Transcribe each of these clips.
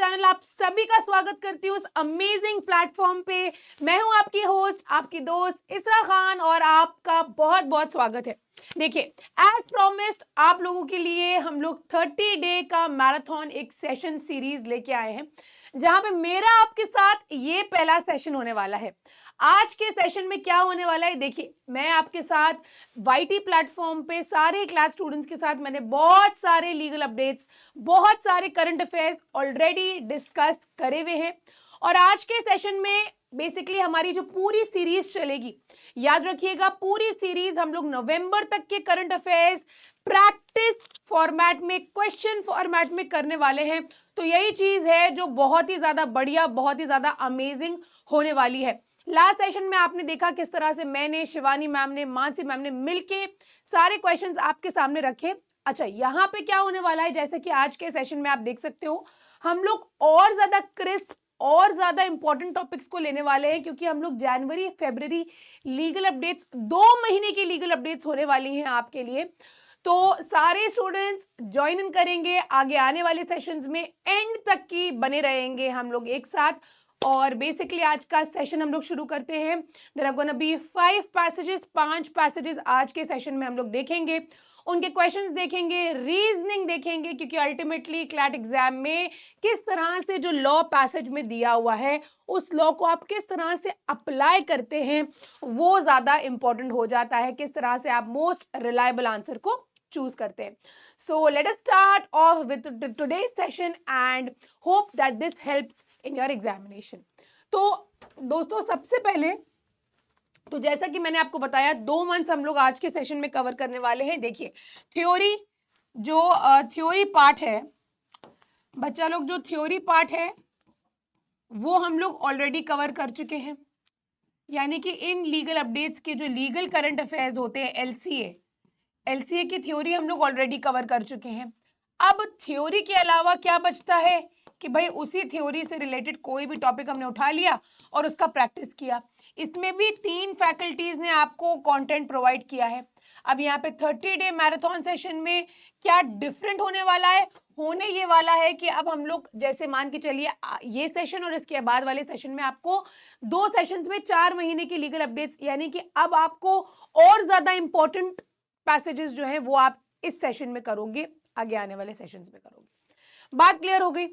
Channel आप सभी का स्वागत करती हूँ उस अमेजिंग प्लेटफॉर्म पे। मैं हूँ आपकी होस्ट, आपकी दोस्त इसरा खान, और आपका बहुत बहुत स्वागत है। देखिए, एज प्रॉमिस्ड आप लोगों के लिए हम लोग 30 डे का मैराथन एक सेशन सीरीज लेके आए हैं, जहां पे मेरा आपके साथ ये पहला सेशन होने वाला है। आज के सेशन में क्या होने वाला है, देखिए, मैं आपके साथ वाईटी प्लेटफॉर्म पे सारे क्लास स्टूडेंट्स के साथ मैंने बहुत सारे लीगल अपडेट्स, बहुत सारे करंट अफेयर्स ऑलरेडी डिस्कस करे हुए हैं। और आज के सेशन में बेसिकली हमारी जो पूरी सीरीज चलेगी, याद रखिएगा, पूरी सीरीज हम लोग नवंबर तक के करंट अफेयर्स प्रैक्टिस फॉर्मेट में, क्वेश्चन फॉर्मेट में करने वाले हैं। तो यही चीज है जो बहुत ही ज्यादा बढ़िया, बहुत ही ज्यादा अमेजिंग होने वाली है। लास्ट सेशन में आपने देखा किस तरह से मैंने, शिवानी मैम ने, मानसी मैम ने मिलके सारे क्वेश्चंस आपके सामने रखे। अच्छा, यहाँ पे क्या होने वाला है, जैसे कि आज के सेशन में आप देख सकते हो, हम लोग और ज्यादा क्रिस्प और ज्यादा इंपॉर्टेंट टॉपिक्स को लेने वाले हैं, क्योंकि हम लोग जनवरी फरवरी लीगल अपडेट्स, 2 महीने की लीगल अपडेट्स होने वाली हैं आपके लिए। तो सारे स्टूडेंट्स ज्वाइन इन करेंगे, आगे आने वाले सेशंस में एंड तक की बने रहेंगे हम लोग एक साथ। और बेसिकली आज का सेशन हम लोग शुरू करते हैं। There are gonna be 5 passages, 5 passages आज के सेशन में हम लोग देखेंगे, उनके क्वेश्चंस देखेंगे, रीजनिंग देखेंगे, क्योंकि अल्टीमेटली क्लैट एग्जाम में किस तरह से जो लॉ पैसेज में दिया हुआ है उस लॉ को आप किस तरह से अप्लाई करते हैं वो ज्यादा इंपॉर्टेंट हो जाता है, किस तरह से आप मोस्ट रिलायबल आंसर को चूज करते हैं। So let us start of with today's session and hope that this helps in your examination. तो दोस्तों, सबसे पहले तो जैसा कि मैंने आपको बताया, 2 मंथ्स हम लोग आज के सेशन में कवर करने वाले हैं। देखिए, थ्योरी, जो थ्योरी पार्ट है बच्चा लोग, जो थ्योरी पार्ट है वो हम लोग ऑलरेडी कवर कर चुके हैं। यानी कि इन लीगल अपडेट्स के जो लीगल करंट अफेयर्स होते हैं, एलसीए की थ्योरी हम लोग ऑलरेडी कवर कर चुके हैं। अब थ्योरी के अलावा क्या बचता है कि भाई उसी थ्योरी से रिलेटेड कोई भी टॉपिक हमने उठा लिया और उसका प्रैक्टिस किया। इसमें भी 3 फैकल्टीज ने आपको कंटेंट प्रोवाइड किया है। अब यहाँ पे 30 डे मैराथन सेशन में क्या डिफरेंट होने वाला है, होने ये वाला है कि अब हम लोग, जैसे मान के चलिए, ये सेशन और इसके बाद वाले सेशन में आपको 2 सेशंस में 4 महीने की लीगल अपडेट्स, यानी कि अब आपको और ज्यादा इंपॉर्टेंट पैसेजेस जो हैं वो आप इस सेशन में करोगे, आगे आने वाले सेशंस में करोगे। बात क्लियर हो गई?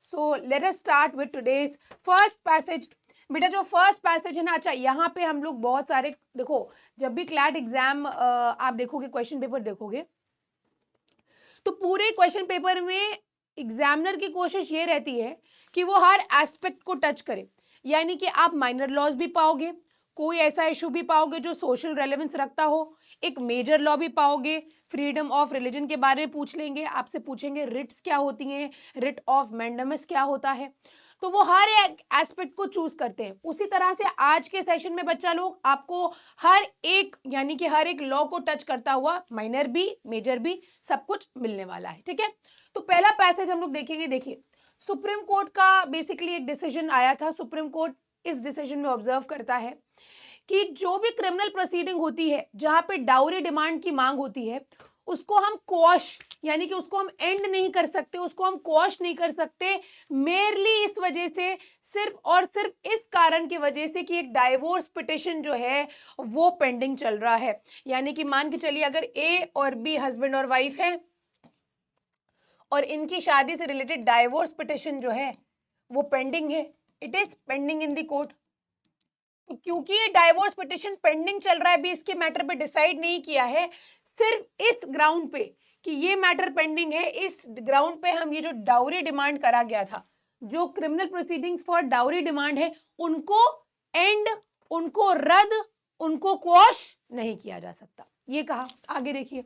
So let us start with today's first passage. बेटा, जो फर्स्ट पैसेज है ना, अच्छा, यहाँ पे हम लोग बहुत सारे, देखो, जब भी क्लैट एग्जाम आप देखोगे, क्वेश्चन पेपर देखोगे, तो पूरे क्वेश्चन पेपर में एग्जामिनर की कोशिश ये रहती है कि वो हर एस्पेक्ट को टच करे। यानी कि आप माइनर लॉज भी पाओगे, कोई ऐसा इशू भी पाओगे जो सोशल रेलेवेंस रखता हो, एक मेजर लॉ भी पाओगे, फ्रीडम ऑफ रिलीजन के बारे में पूछ लेंगे, आपसे पूछेंगे रिट्स क्या होती हैं, रिट ऑफ मैंडेमस क्या होता है। तो वो हर एक एस्पेक्ट को चूज करते हैं। उसी तरह से आज के सेशन में बच्चा लोग आपको हर एक, यानी कि हर एक लॉ को टच करता हुआ, माइनर भी मेजर भी, सब कुछ मिलने वाला है। ठीक है, तो पहला पैसेज हम लोग देखेंगे। देखिए, सुप्रीम कोर्ट का बेसिकली एक डिसीजन आया था। सुप्रीम कोर्ट इस डिसीजन में ऑब्जर्व करता है कि जो भी क्रिमिनल प्रोसीडिंग होती है जहां पे डाउरी डिमांड की मांग होती है, उसको हम क्वॉश, यानी कि उसको हम एंड नहीं कर सकते, उसको हम क्वॉश नहीं कर सकते, मेरली इस वजह से, सिर्फ और सिर्फ इस कारण की वजह से कि एक डाइवोर्स पिटिशन जो है वो पेंडिंग चल रहा है। यानी कि मान के चलिए, अगर ए और बी हस्बैंड और वाइफ है और इनकी शादी से रिलेटेड डाइवोर्स पिटिशन जो है वो पेंडिंग है, it is pending in the court. तो क्योंकि ये डाइवोर्स पिटिशन पेंडिंग चल रहा है, अभी इसके मैटर पे डिसाइड नहीं किया है, सिर्फ इस ग्राउंड पे कि ये मैटर पेंडिंग है, इस ग्राउंड पे हम ये जो डाउरी डिमांड करा गया था, जो criminal proceedings for dowry demand है, उनको एंड, उनको रद्द, उनको क्वॉश नहीं किया जा सकता, ये कहा। आगे देखिए,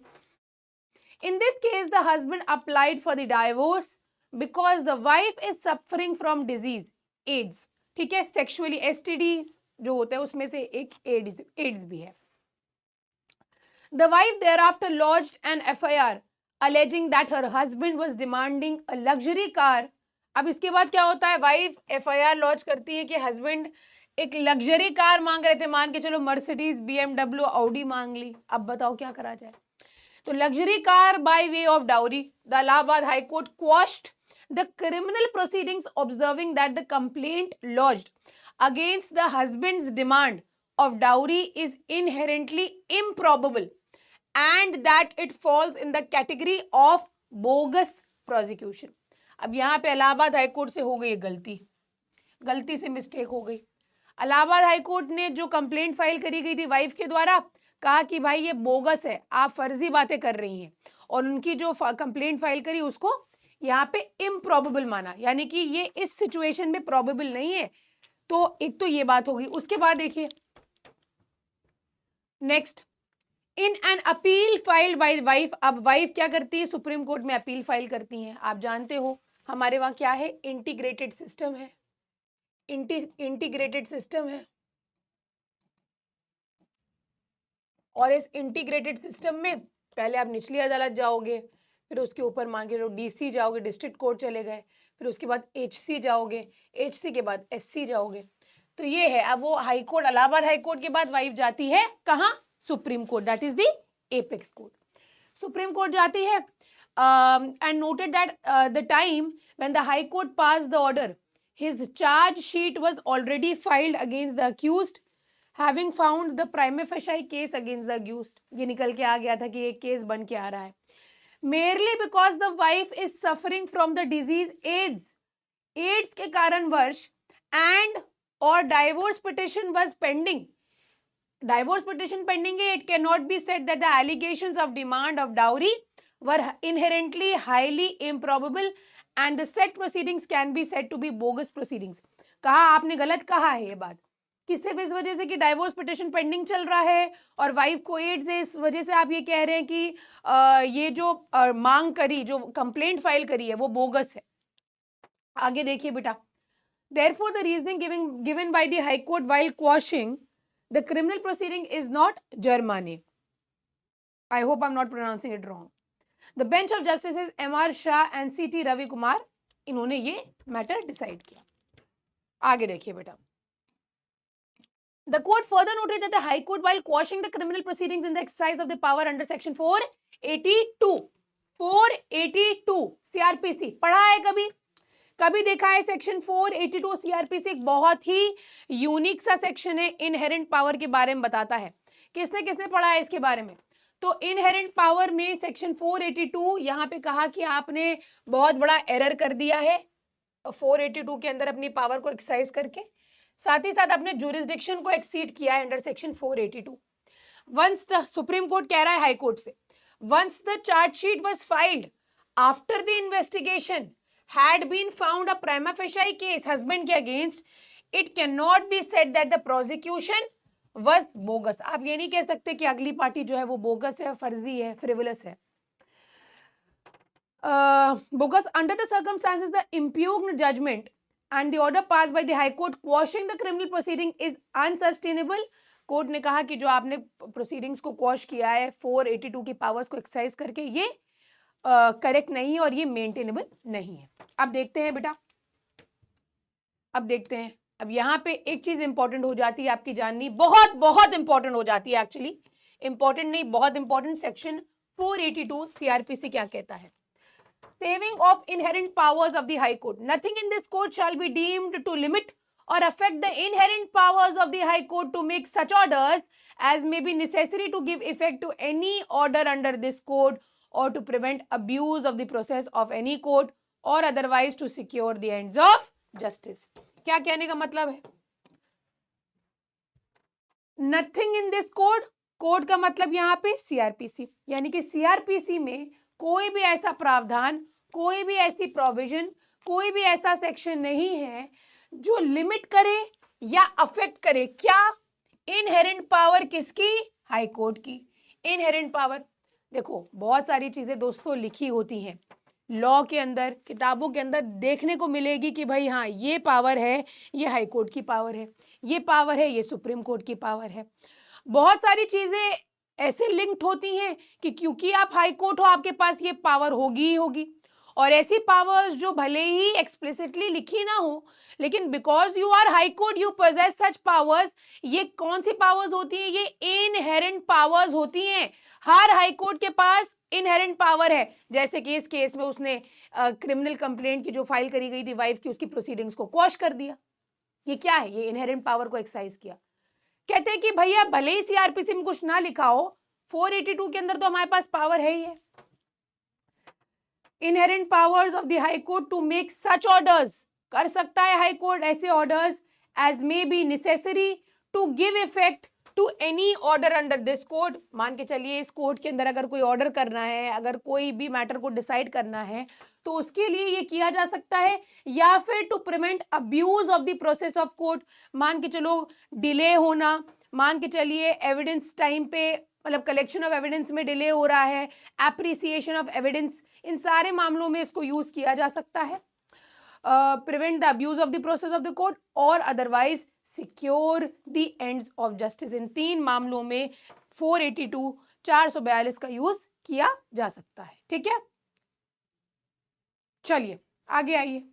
in this case the husband applied for the divorce because the wife is suffering from disease AIDS. ठीक है, सेक्सुअली एसटीडीज जो होते हैं उसमें से एक एड्स भी है। The wife thereafter lodged an FIR alleging that her husband was demanding a luxury car। अब इसके बाद क्या होता है, वाइफ FIR लॉन्च करती है कि हस्बैंड एक लग्जरी कार मांग रहे थे, मान के चलो मर्सिडीज, BMW, ऑडी मांग ली। अब बताओ क्या करा जाए। तो luxury car by way of dowry, the Allahabad High Court quashed the criminal proceedings observing that the complaint lodged against the husband's demand of dowry is inherently improbable and that it falls in the category of bogus prosecution. अब यहाँ पे Allahabad high court से हो गई गलती से mistake हो गई। इलाहाबाद हाईकोर्ट ने जो कंप्लेंट फाइल करी गई थी वाइफ के द्वारा, कहा कि भाई ये बोगस है, आप फर्जी बातें कर रही हैं, और उनकी जो कंप्लेंट फाइल करी उसको यहाँ पे इम्प्रॉबेबल माना, यानी कि ये इस सिचुएशन में प्रॉबेबल नहीं है। तो एक तो ये बात होगी। उसके बाद देखिए next, in an appeal filed by wife. अब वाइफ क्या करती है, सुप्रीम कोर्ट में अपील फाइल करती हैं। आप जानते हो हमारे वहां क्या है, इंटीग्रेटेड सिस्टम है, इंटीग्रेटेड सिस्टम है, और इस इंटीग्रेटेड सिस्टम में पहले आप निचली अदालत जाओगे, फिर उसके ऊपर मान के चलो डीसी जाओगे, डिस्ट्रिक्ट कोर्ट चले गए, फिर उसके बाद एचसी जाओगे, एचसी के बाद एससी जाओगे। तो ये है, अब वो high court, Allahabad High court के बाद वाइफ जाती है कहाँ, supreme court, that is the apex court. Supreme court जाती है and noted that the time when the High court pass the order his charge sheet was already filed against the accused having found the prima facie case against the accused। ये निकल के आ गया था कि एक case बन के आ रहा है। merely because the wife is suffering from the disease AIDS के कारणवश and or divorce petition was pending, divorce petition pending है, it cannot be said that the allegations of demand of dowry were inherently highly improbable and the said proceedings can be said to be bogus proceedings। कहा, आपने गलत कहा है ये बात कि सिर्फ इस वजह से कि डाइवोर्स पिटिशन पेंडिंग चल रहा है और वाइफ को एड्स है, इस वजह से आप ये कह रहे हैं कि ये जो मांग करी, जो कंप्लेंट फाइल करी है वो बोगस है। आगे देखिए बेटा, therefore the reasoning given by the high court while quashing the criminal proceeding is not germane। I hope I'm not pronouncing it wrong। The bench of justices M.R. Shah and C.T. Ravi Kumar, इन्होंने ये matter decide किया। आगे देखिए बेटा, the court further noted that the high court while quashing the criminal proceedings in the exercise of the power under section 482 CRPC, पढ़ा है कभी देखा है सेक्शन 482 CRPC? एक बहुत ही यूनिक सा सेक्शन है, इनहेरेंट पावर के बारे में बताता है। किसने किसने पढ़ा है इसके बारे में? तो इनहेरेंट पावर में सेक्शन 482 यहाँ पे कहा कि आपने बहुत बड़ा एरर कर दिया है 482 के अंदर अपनी पावर को एक्सरसाइज करके, साथ ही साथ अपने जुरिस्डिक्शन को एक्सीड किया है under section 482। Once the Supreme Court कह रहा है हाई कोर्ट से, once the chargesheet was filed after the investigation had been found a prima facie case husband के against, it cannot be said that the prosecution was bogus। आप ये नहीं कह सकते कि अगली पार्टी जो है वो बोगस है, फर्जी है, फ्रिवलस है। bogus under the circumstances the impugned judgment and the order passed by the high court quashing the criminal proceeding is unsustainable। Court ने कहा कि जो आपने प्रोसीडिंग्स को क्वॉश किया है 482 की पावर्स को एक्सरसाइज करके, ये करेक्ट नहीं है और ये मेंटेनेबल नहीं है। अब देखते हैं बेटा, अब देखते हैं, अब यहाँ पे एक चीज इंपॉर्टेंट हो जाती है आपकी जाननी, बहुत बहुत इंपॉर्टेंट हो जाती है, एक्चुअली इंपॉर्टेंट नहीं बहुत इंपॉर्टेंट। सेक्शन 482 CRPC क्या कहता है? Saving of inherent powers of the High Court, nothing in this court shall be deemed to limit or affect the inherent powers of the high court to make such orders as may be necessary to give effect to any order under this code or to prevent abuse of the process of any court or otherwise to secure the ends of justice। क्या कहने का मतलब है? Nothing in this code, code का मतलब यहाँ पे CRPC, यानी कि CRPC में कोई भी ऐसा प्रावधान, कोई भी ऐसी प्रोविजन, कोई भी ऐसा सेक्शन नहीं है जो लिमिट करे या अफेक्ट करे क्या, इनहेरेंट पावर किसकी? हाई कोर्ट की इनहेरेंट पावर। देखो बहुत सारी चीजें दोस्तों लिखी होती हैं लॉ के अंदर, किताबों के अंदर देखने को मिलेगी कि भाई हाँ ये पावर है, ये हाई कोर्ट की पावर है, ये पावर है, ये सुप्रीम कोर्ट की पावर है। बहुत सारी चीजें ऐसे लिंक्ड होती हैं कि क्योंकि आप हाई कोर्ट हो आपके पास ये पावर होगी ही होगी, और ऐसी पावर्स जो भले ही एक्सप्लिसिटली लिखी ना हो लेकिन because you are High Court you possess such powers. ये कौन सी पावर्स होती हैं? ये इनहेरेंट पावर्स होती हैं। हर हाई कोर्ट के पास इनहेरेंट पावर है, जैसे कि इस केस में उसने क्रिमिनल कंप्लेंट की जो फाइल करी गई थी वाइफ की, उसकी प्रोसीडिंग्स को क्वॉश कर दिया। ये क्या है? ये इनहेरेंट पावर को एक्सरसाइज किया। कहते हैं कि भैया भले ही सीआरपीसी में कुछ ना लिखा हो, 482 के अंदर तो हमारे पास पावर है ही है। Inherent powers of the High Court to make such orders, कर सकता है हाई कोर्ट ऐसे orders as may be necessary to give effect to any order under this code. मान के चलिए इस कोड के अंदर अगर कोई ऑर्डर करना है, अगर कोई भी मैटर को डिसाइड करना है, तो उसके लिए ये किया जा सकता है। या फिर to prevent abuse of the process of court, मान के चलो डिले होना, मान के चलिए एविडेंस टाइम पे, मतलब कलेक्शन ऑफ एविडेंस में डिले हो रहा है, एप्रिसिएशन ऑफ एविडेंस, इन सारे मामलों में इसको यूज किया जा सकता है। Prevent the abuse of the process of the court और otherwise secure the ends of justice. इन तीन मामलों में 482 442 का यूज किया जा सकता है। ठीक है, चलिए आगे आइए,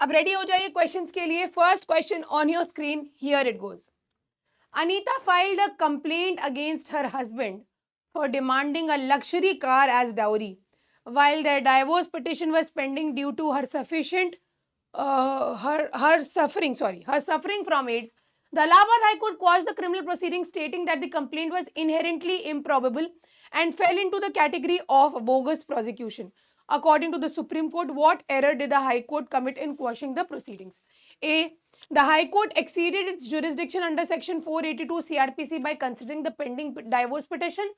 अब रेडी हो जाइए क्वेश्चंस के लिए। First question on your screen, here it goes. Anita filed a complaint against her husband for demanding a luxury car as dowry, while their divorce petition was pending due to her suffering from AIDS. The Allahabad High Court quashed the criminal proceedings, stating that the complaint was inherently improbable and fell into the category of bogus prosecution. According to the Supreme Court, what error did the High Court commit in quashing the proceedings? A. The High Court exceeded its jurisdiction under Section 482 CRPC by considering the pending divorce petition.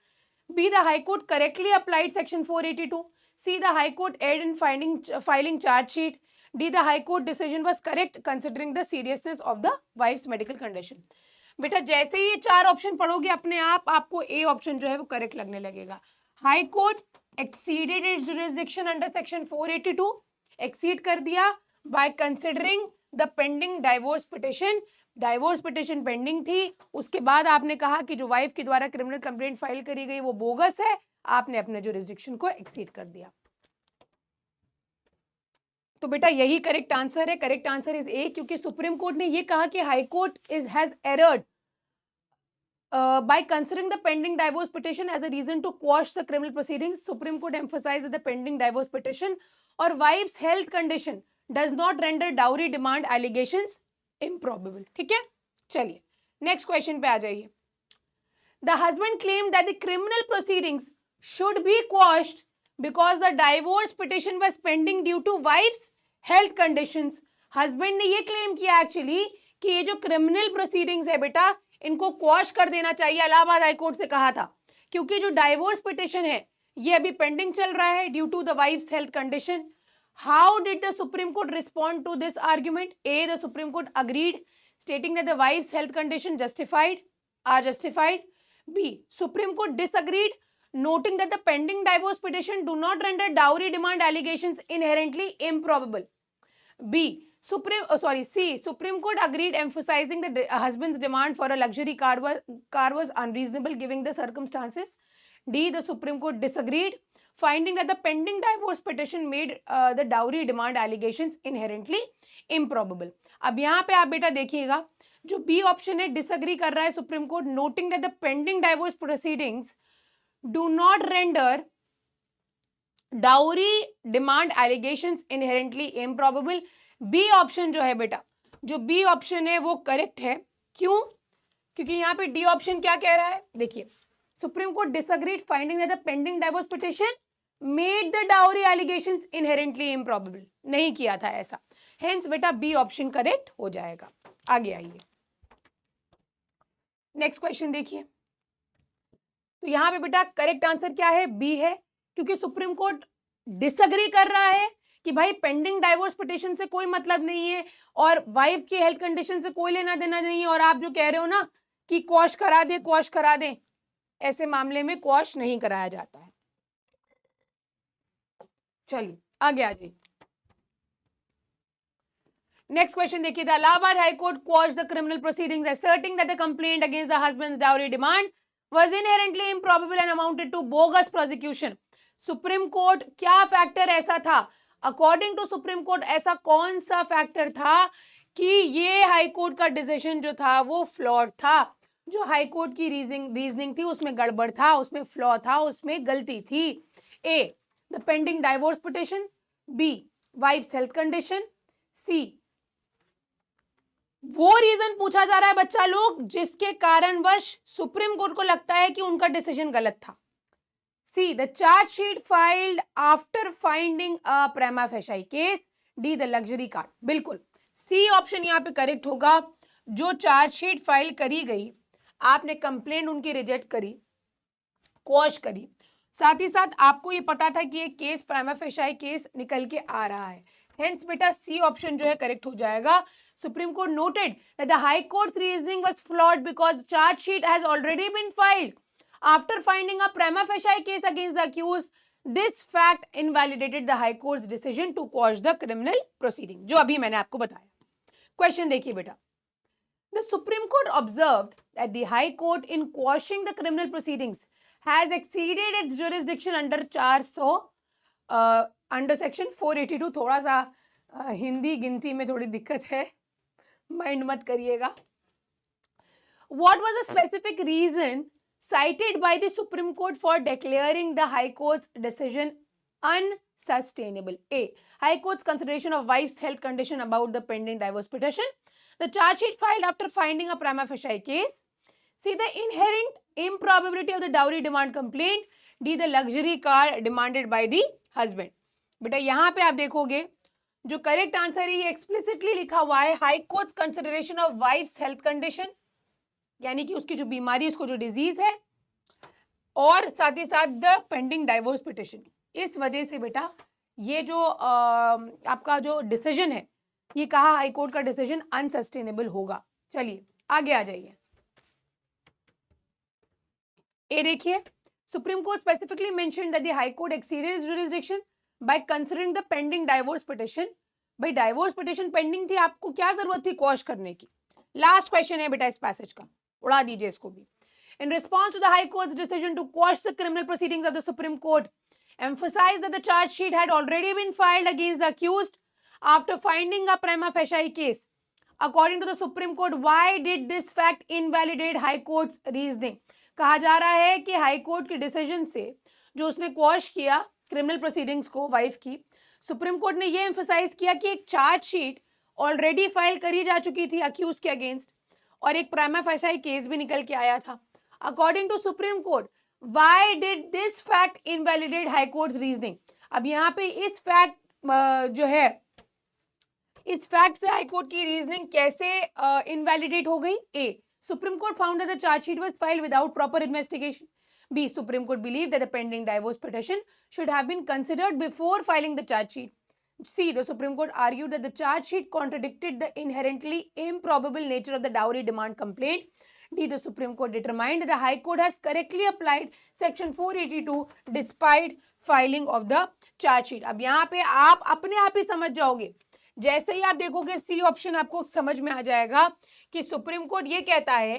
B. The High Court correctly applied Section 482. C. The High Court erred in filing charge sheet. D. The High Court decision was correct considering the seriousness of the wife's medical condition. बेटा जैसे ही ये चार option पढ़ोगे अपने आप आपको A option जो है वो करेक्ट लगने लगेगा। High Court exceeded its jurisdiction under section 482, exceed कर दिया by considering the pending divorce petition. Divorce petition pending थी, उसके बाद आपने कहा कि जो वाइफ के द्वारा क्रिमिनल कंप्लेंट फाइल करी गई वो बोगस है, आपने अपने जुरिसडिक्शन को एक्सीड कर दिया। तो बेटा यही करेक्ट आंसर है। करेक्ट आंसर इज ए, क्योंकि सुप्रीम कोर्ट ने ये कहा कि High Court has erred by considering the pending divorce petition as a reason to quash the criminal proceedings. Supreme Court emphasized that the pending divorce petition or wife's health condition does not render dowry demand allegations improbable. ठीक है, चलिए next question पे आ जाइए। The husband claimed that the criminal proceedings should be quashed because the divorce petition was pending due to wife's health conditions. Husband ने ये claim किया actually कि ये जो क्रिमिनल प्रोसीडिंग्स है बेटा इनको क्वॉश कर देना चाहिए, इलाहाबाद हाई कोर्ट से कहा था, क्योंकि जो डाइवोर्स पिटिशन है ये अभी पेंडिंग चल रहा है due to the wife's health condition. How did the Supreme Court respond to this argument? A, the Supreme Court agreed stating that the wife's health condition justified. B, Supreme Court disagreed, noting that the pending divorce petition do not render dowry demand allegations inherently improbable. C, Supreme Court agreed, emphasizing that the husband's demand for a luxury car was unreasonable given the circumstances. D, the Supreme Court disagreed, finding that the pending divorce petition made the dowry demand allegations inherently improbable. अब यहाँ पे आप बेटा देखिएगा जो B option है disagree कर रहा है Supreme Court, noting that the pending divorce proceedings do not render dowry demand allegations inherently improbable. B option जो है बेटा, जो बी ऑप्शन है वो करेक्ट है। क्यों? क्योंकि यहाँ पे डी ऑप्शन क्या कह रहा है, देखिए, Supreme court disagreed finding that the pending divorce petition made the dowry allegations inherently improbable, नहीं किया था ऐसा, हेंस बेटा बी ऑप्शन करेक्ट हो जाएगा। आगे आइए, नेक्स्ट क्वेश्चन देखिए। तो यहां पे बेटा करेक्ट आंसर क्या है? बी है, क्योंकि सुप्रीम कोर्ट डिसएग्री कर रहा है कि भाई पेंडिंग डाइवोर्स पिटिशन से कोई मतलब नहीं है और वाइफ की हेल्थ कंडीशन से कोई लेना देना नहीं है, और आप जो कह रहे हो ना कि क्वॉश करा दे, ऐसे मामले में क्वॉश नहीं कराया जाता है। चलिए आगे आ जाइए, नेक्स्ट क्वेश्चन देखिए। The Allahabad High Court quashed the criminal proceedings asserting that the complaint against the husband's dowry demand was inherently improbable and amounted to bogus prosecution. Supreme court क्या फैक्टर ऐसा था, अकॉर्डिंग टू सुप्रीम कोर्ट ऐसा कौन सा factor था कि ये high Court का डिसीजन जो था वो फ्लॉड था? जो हाई कोर्ट की रीजनिंग थी उसमें गड़बड़ था, उसमें फ्लॉ था, उसमें गलती थी? A, the pending divorce petition, B, wife's health condition, C, वो रीजन पूछा जा रहा है बच्चा लोग जिसके कारणवश सुप्रीम कोर्ट को लगता है कि उनका डिसीजन गलत था। C, the chargesheet filed after finding a prima facie case, D, the luxury card. बिल्कुल सी ऑप्शन यहाँ पे करेक्ट होगा। जो चार्जशीट फाइल करी गई, आपने कंप्लेंट उनकी रिजेक्ट करी, क्वॉश करी, साथ ही साथ आपको ये पता था कि ये केस प्रिमा फेसाई केस निकल के आ रहा है, हेंस बेटा सी ऑप्शन जो है करेक्ट हो जाएगा। Supreme court noted that the high court's reasoning was flawed because charge sheet has already been filed after finding a prima facie case against the accused. This fact invalidated the high court's decision to quash the criminal proceeding, जो अभी मैंने आपको बताया। Question देखिए बेटा, the Supreme Court observed that the High Court in quashing the criminal proceedings has exceeded its jurisdiction under 400 under section 482। थोड़ा सा हिंदी गिनती में थोड़ी दिक्कत है, माइंड मत करिएगा। What was the specific reason cited by the Supreme Court for declaring the High Court's decision unsustainable? A, High Court's consideration of wife's health condition about the pending divorce petition, the charge sheet filed after finding a prima facie case, C, the inherent improbability of the dowry demand complaint, D, the luxury car demanded by the husband। बेटा यहाँ पे आप देखोगे जो correct answer है ये explicitly लिखा हुआ है, High Court's consideration of wife's health condition, यानी कि उसकी जो बीमारी, उसको जो डिजीज है, और साथ ही साथ द पेंडिंग डाइवोर्स पिटिशन। इस वजह से बेटा ये जो आपका जो डिसीजन है, ये कहा हाई कोर्ट का डिसीजन अनसस्टेनेबल होगा। चलिए आगे आ जाइए। ए देखिए, Supreme Court specifically mentioned that the High Court exceeded its jurisdiction by considering the pending divorce petition. भाई डाइवोर्स पिटिशन पेंडिंग थी, आपको क्या जरूरत थी क्वॉश करने की? लास्ट क्वेश्चन है बेटा इस पैसेज का, उड़ा दीजिए इसको भी। In response to the High Court's decision to quash the criminal proceedings of the Supreme Court, emphasized that the charge sheet had already been filed against the accused after finding a prima facie case. According to the Supreme Court, why did this fact invalidate High Court's reasoning? कहा जा रहा है कि High court के decision से जो उसने quash किया क्रिमिनल प्रोसीडिंग्स को वाइफ की, सुप्रीम कोर्ट ने ये एम्फसाइज किया कि एक चार्ज शीट ऑलरेडी फाइल करी जा चुकी थी अक्यूज के अगेंस्ट, और एक प्राइमा फेसाई केस भी निकल के आया था। According to Supreme Court, why did this fact invalidate High Court's reasoning? अब यहाँ पे इस फैक्ट जो है, इस फैक्ट से हाई कोर्ट की रीजनिंग कैसे इनवैलिडेट हो गई? A, Supreme Court found that the charge sheet was filed without proper investigation. B, Supreme Court believed that the pending divorce petition should have been considered before filing the charge sheet. C, the Supreme Court argued that the charge sheet contradicted the inherently improbable nature of the dowry demand complaint. D, the Supreme Court determined that the High Court has correctly applied Section 482 despite filing of the charge sheet. अब यहाँ पे आप अपने आप ही समझ जाओगे, जैसे ही आप देखोगे सी ऑप्शन आपको समझ में आ जाएगा कि सुप्रीम कोर्ट ये कहता है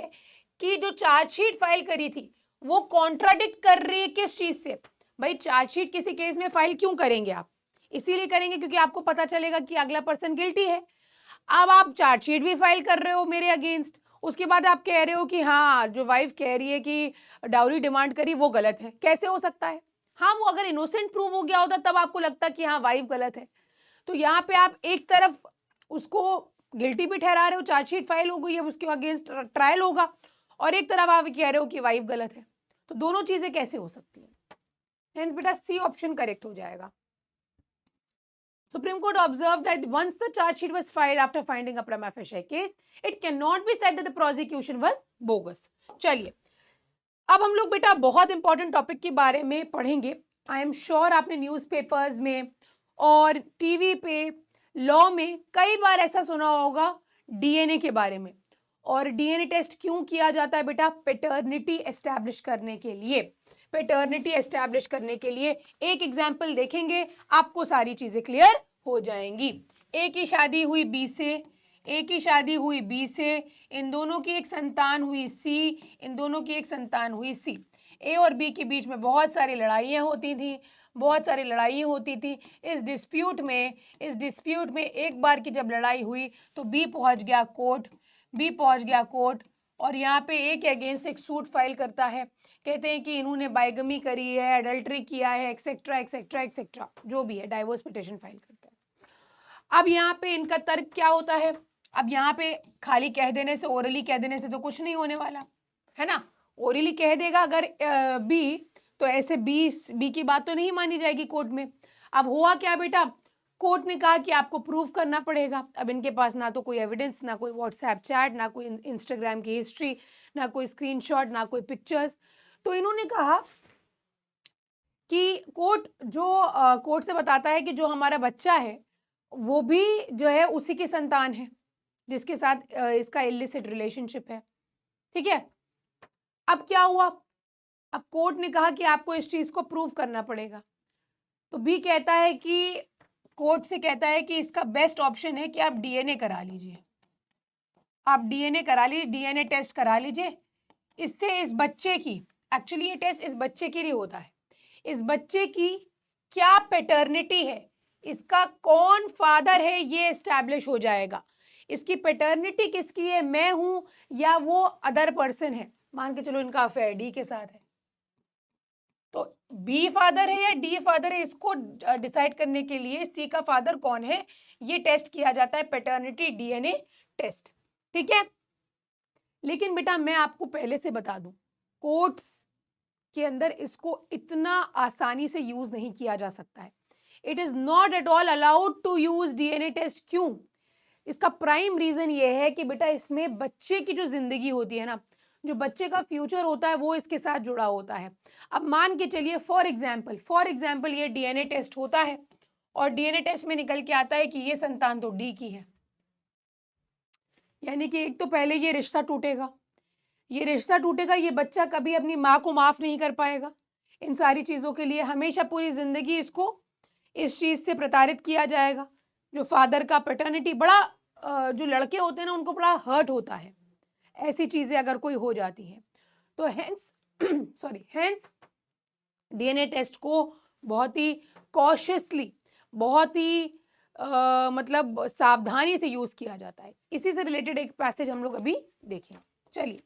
कि जो चार्जशीट फाइल करी थी वो कॉन्ट्राडिक्ट कर रही है किस चीज से? भाई चार्जशीट किसी केस में फाइल क्यों करेंगे आप? इसीलिए करेंगे क्योंकि आपको पता चलेगा कि अगला पर्सन गिल्टी है। अब आप चार्जशीट भी फाइल कर रहे हो मेरे अगेंस्ट, उसके बाद आप कह रहे हो कि हाँ जो वाइफ कह रही है कि डाउरी डिमांड करी वो गलत है। कैसे हो सकता है? हाँ वो अगर इनोसेंट प्रूव हो गया होता तब आपको लगता कि हाँ वाइफ गलत है। तो यहाँ पे आप एक तरफ उसको गिल्टी भी ठहरा रहे हो, चार्जशीट फाइल हो गई है, उसके अगेंस्ट ट्रायल होगा, और एक तरफ आप कह रहे हो कि वाइफ गलत है। तो दोनों चीजें कैसे हो सकती है? हेंस बेटा सी ऑप्शन करेक्ट हो जाएगा। Supreme Court observed that once the charge sheet was filed after finding a prima facie case, it cannot be said that the prosecution was bogus. चलिए अब हम लोग बेटा बहुत इंपॉर्टेंट टॉपिक के बारे में पढ़ेंगे। आई एम श्योर आपने न्यूज़पेपर्स में और टीवी पे लॉ में कई बार ऐसा सुना होगा डीएनए के बारे में। और डीएनए टेस्ट क्यों किया जाता है बेटा? पैटर्निटी एस्टैब्लिश करने के लिए। पैटर्निटी एस्टैब्लिश करने के लिए एक एग्जाम्पल देखेंगे, आपको सारी चीजें क्लियर हो जाएंगी। ए की शादी हुई बी से, ए की शादी हुई बी से, इन दोनों की एक संतान हुई सी, इन दोनों की एक संतान हुई सी। ए और बी के बीच में बहुत सारी लड़ाइयाँ होती थी, बहुत सारी लड़ाइयाँ होती थी। इस डिस्प्यूट में एक बार की जब लड़ाई हुई तो बी पहुँच गया कोर्ट, बी पहुँच गया कोर्ट, और यहाँ पे ए के अगेंस्ट एक सूट फाइल करता है, कहते हैं कि इन्होंने बाइगमी करी है, एडल्ट्री किया है, एक्सेट्रा एक्सेट्रा एक्सेट्रा, जो भी है, डाइवोर्स पिटिशन फाइल करता है। अब यहाँ पे इनका तर्क क्या होता है? अब यहाँ पे खाली कह देने से, ओरली कह देने से तो कुछ नहीं होने वाला है ना। ओरली कह देगा अगर बी, तो ऐसे बी की बात तो नहीं मानी जाएगी कोर्ट में। अब हुआ क्या बेटा, कोर्ट ने कहा कि आपको प्रूव करना पड़ेगा। अब इनके पास ना तो कोई एविडेंस, ना कोई व्हाट्सएप चैट, ना कोई इंस्टाग्राम की हिस्ट्री, ना कोई स्क्रीनशॉट, ना कोई पिक्चर्स। तो इन्होंने कहा कि कोर्ट से बताता है कि जो हमारा बच्चा है वो भी जो है उसी के संतान है जिसके साथ इसका इलिसिट रिलेशनशिप है, ठीक है। अब क्या हुआ, अब कोर्ट ने कहा कि आपको इस चीज को प्रूव करना पड़ेगा। तो बी कहता है कि कोर्ट से कहता है कि इसका बेस्ट ऑप्शन है कि आप डीएनए करा लीजिए, आप डीएनए करा लीजिए, डीएनए टेस्ट करा लीजिए। इससे इस बच्चे की, एक्चुअली ये टेस्ट इस बच्चे के लिए होता है, इस बच्चे की क्या पैटर्निटी है, इसका कौन फादर है ये एस्टैब्लिश हो जाएगा। इसकी पैटर्निटी किसकी है, मैं हूं या वो अदर पर्सन है। मान के चलो इनका अफेयर डी के साथ है, तो बी फादर है या डी फादर है, इसको डिसाइड करने के लिए सी का फादर कौन है ये टेस्ट किया जाता है, पैटर्निटी डीएनए टेस्ट, ठीक है। लेकिन बेटा मैं आपको पहले से बता दूं, कोर्ट्स के अंदर इसको इतना आसानी से यूज नहीं किया जा सकता है। It is not at all allowed to use DNA test. क्यों? इसका प्राइम रीजन ये है कि बेटा इसमें बच्चे की जो जिंदगी होती है ना, जो बच्चे का फ्यूचर होता है वो इसके साथ जुड़ा होता है। अब मान के चलिए फॉर एग्जाम्पल ये डीएनए टेस्ट होता है और डीएनए टेस्ट में निकल के आता है कि ये संतान तो डी की है, यानी कि एक तो पहले ये रिश्ता टूटेगा, ये बच्चा कभी अपनी माँ को माफ नहीं कर पाएगा। इन सारी चीजों के लिए हमेशा पूरी जिंदगी इसको इस चीज से प्रताड़ित किया जाएगा। जो फादर का पैटर्निटी बड़ा जो लड़के होते हैं ना उनको बड़ा हर्ट होता है ऐसी चीजें अगर कोई हो जाती हैं। तो हेंस डीएनए टेस्ट को बहुत ही कॉशियसली, बहुत ही मतलब सावधानी से यूज किया जाता है। इसी से रिलेटेड एक पैसेज हम लोग अभी देखें, चलिए।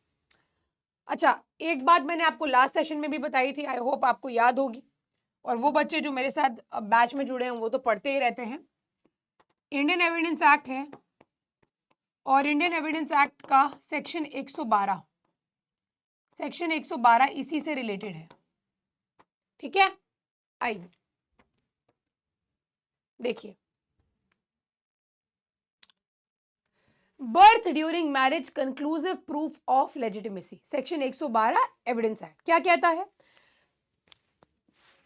अच्छा, एक बात मैंने आपको लास्ट सेशन में भी बताई थी, आई होप आपको याद होगी, और वो बच्चे जो मेरे साथ बैच में जुड़े हैं वो तो पढ़ते ही रहते हैं। इंडियन एविडेंस एक्ट है और इंडियन एविडेंस एक्ट का सेक्शन 112 इसी से रिलेटेड है, ठीक है। आइए देखिए, birth during marriage conclusive proof of legitimacy, section 112 evidence act क्या कहता है?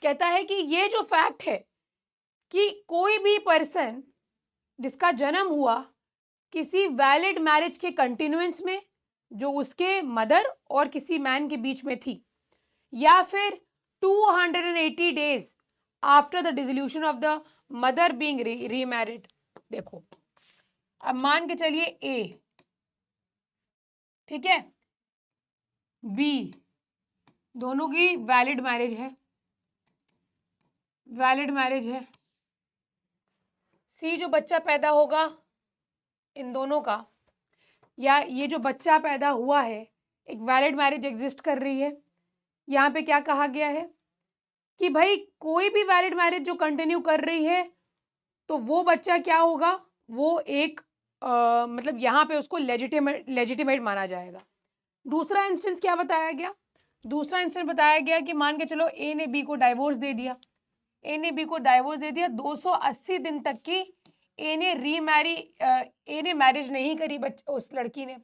कहता है कि ये जो फैक्ट है कि कोई भी पर्सन जिसका जन्म हुआ किसी वैलिड मैरिज के कंटिन्यूएंस में जो उसके मदर और किसी मैन के बीच में थी, या फिर 280 days after the dissolution of the mother being remarried. देखो, अब मान के चलिए ए, ठीक है, बी, दोनों की वैलिड मैरिज है, सी जो बच्चा पैदा होगा इन दोनों का, या ये जो बच्चा पैदा हुआ है, एक वैलिड मैरिज एग्जिस्ट कर रही है। यहाँ पे क्या कहा गया है कि भाई कोई भी वैलिड मैरिज जो कंटिन्यू कर रही है तो वो बच्चा क्या होगा, वो एक मतलब यहाँ पे उसको लेजिटिमेट माना जाएगा। दूसरा इंस्टेंस क्या बताया गया? दूसरा इंस्टेंस बताया गया कि मान के चलो ए ने बी को डाइवोर्स दे दिया, 280 दिन तक की ए ने मैरिज नहीं करी उस लड़की ने,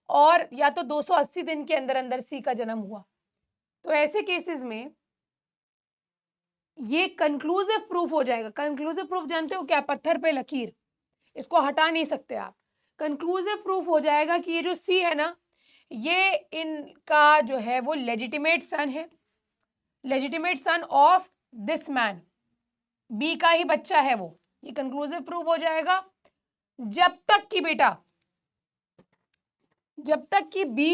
और या तो 280 दिन के अंदर अंदर सी का जन्म हुआ। तो ऐसे केसेस में ये कंक्लूसिव प्रूफ हो जाएगा। कंक्लूसिव प्रूफ जानते हो क्या? पत्थर पे लकीर, इसको हटा नहीं सकते आप। कंक्लूसिव प्रूफ हो जाएगा कि ये जो सी है ना, ये इनका जो है वो legitimate son of this man, B का ही बच्चा है वो। ये कंक्लूसिव प्रूफ हो जाएगा जब तक कि बी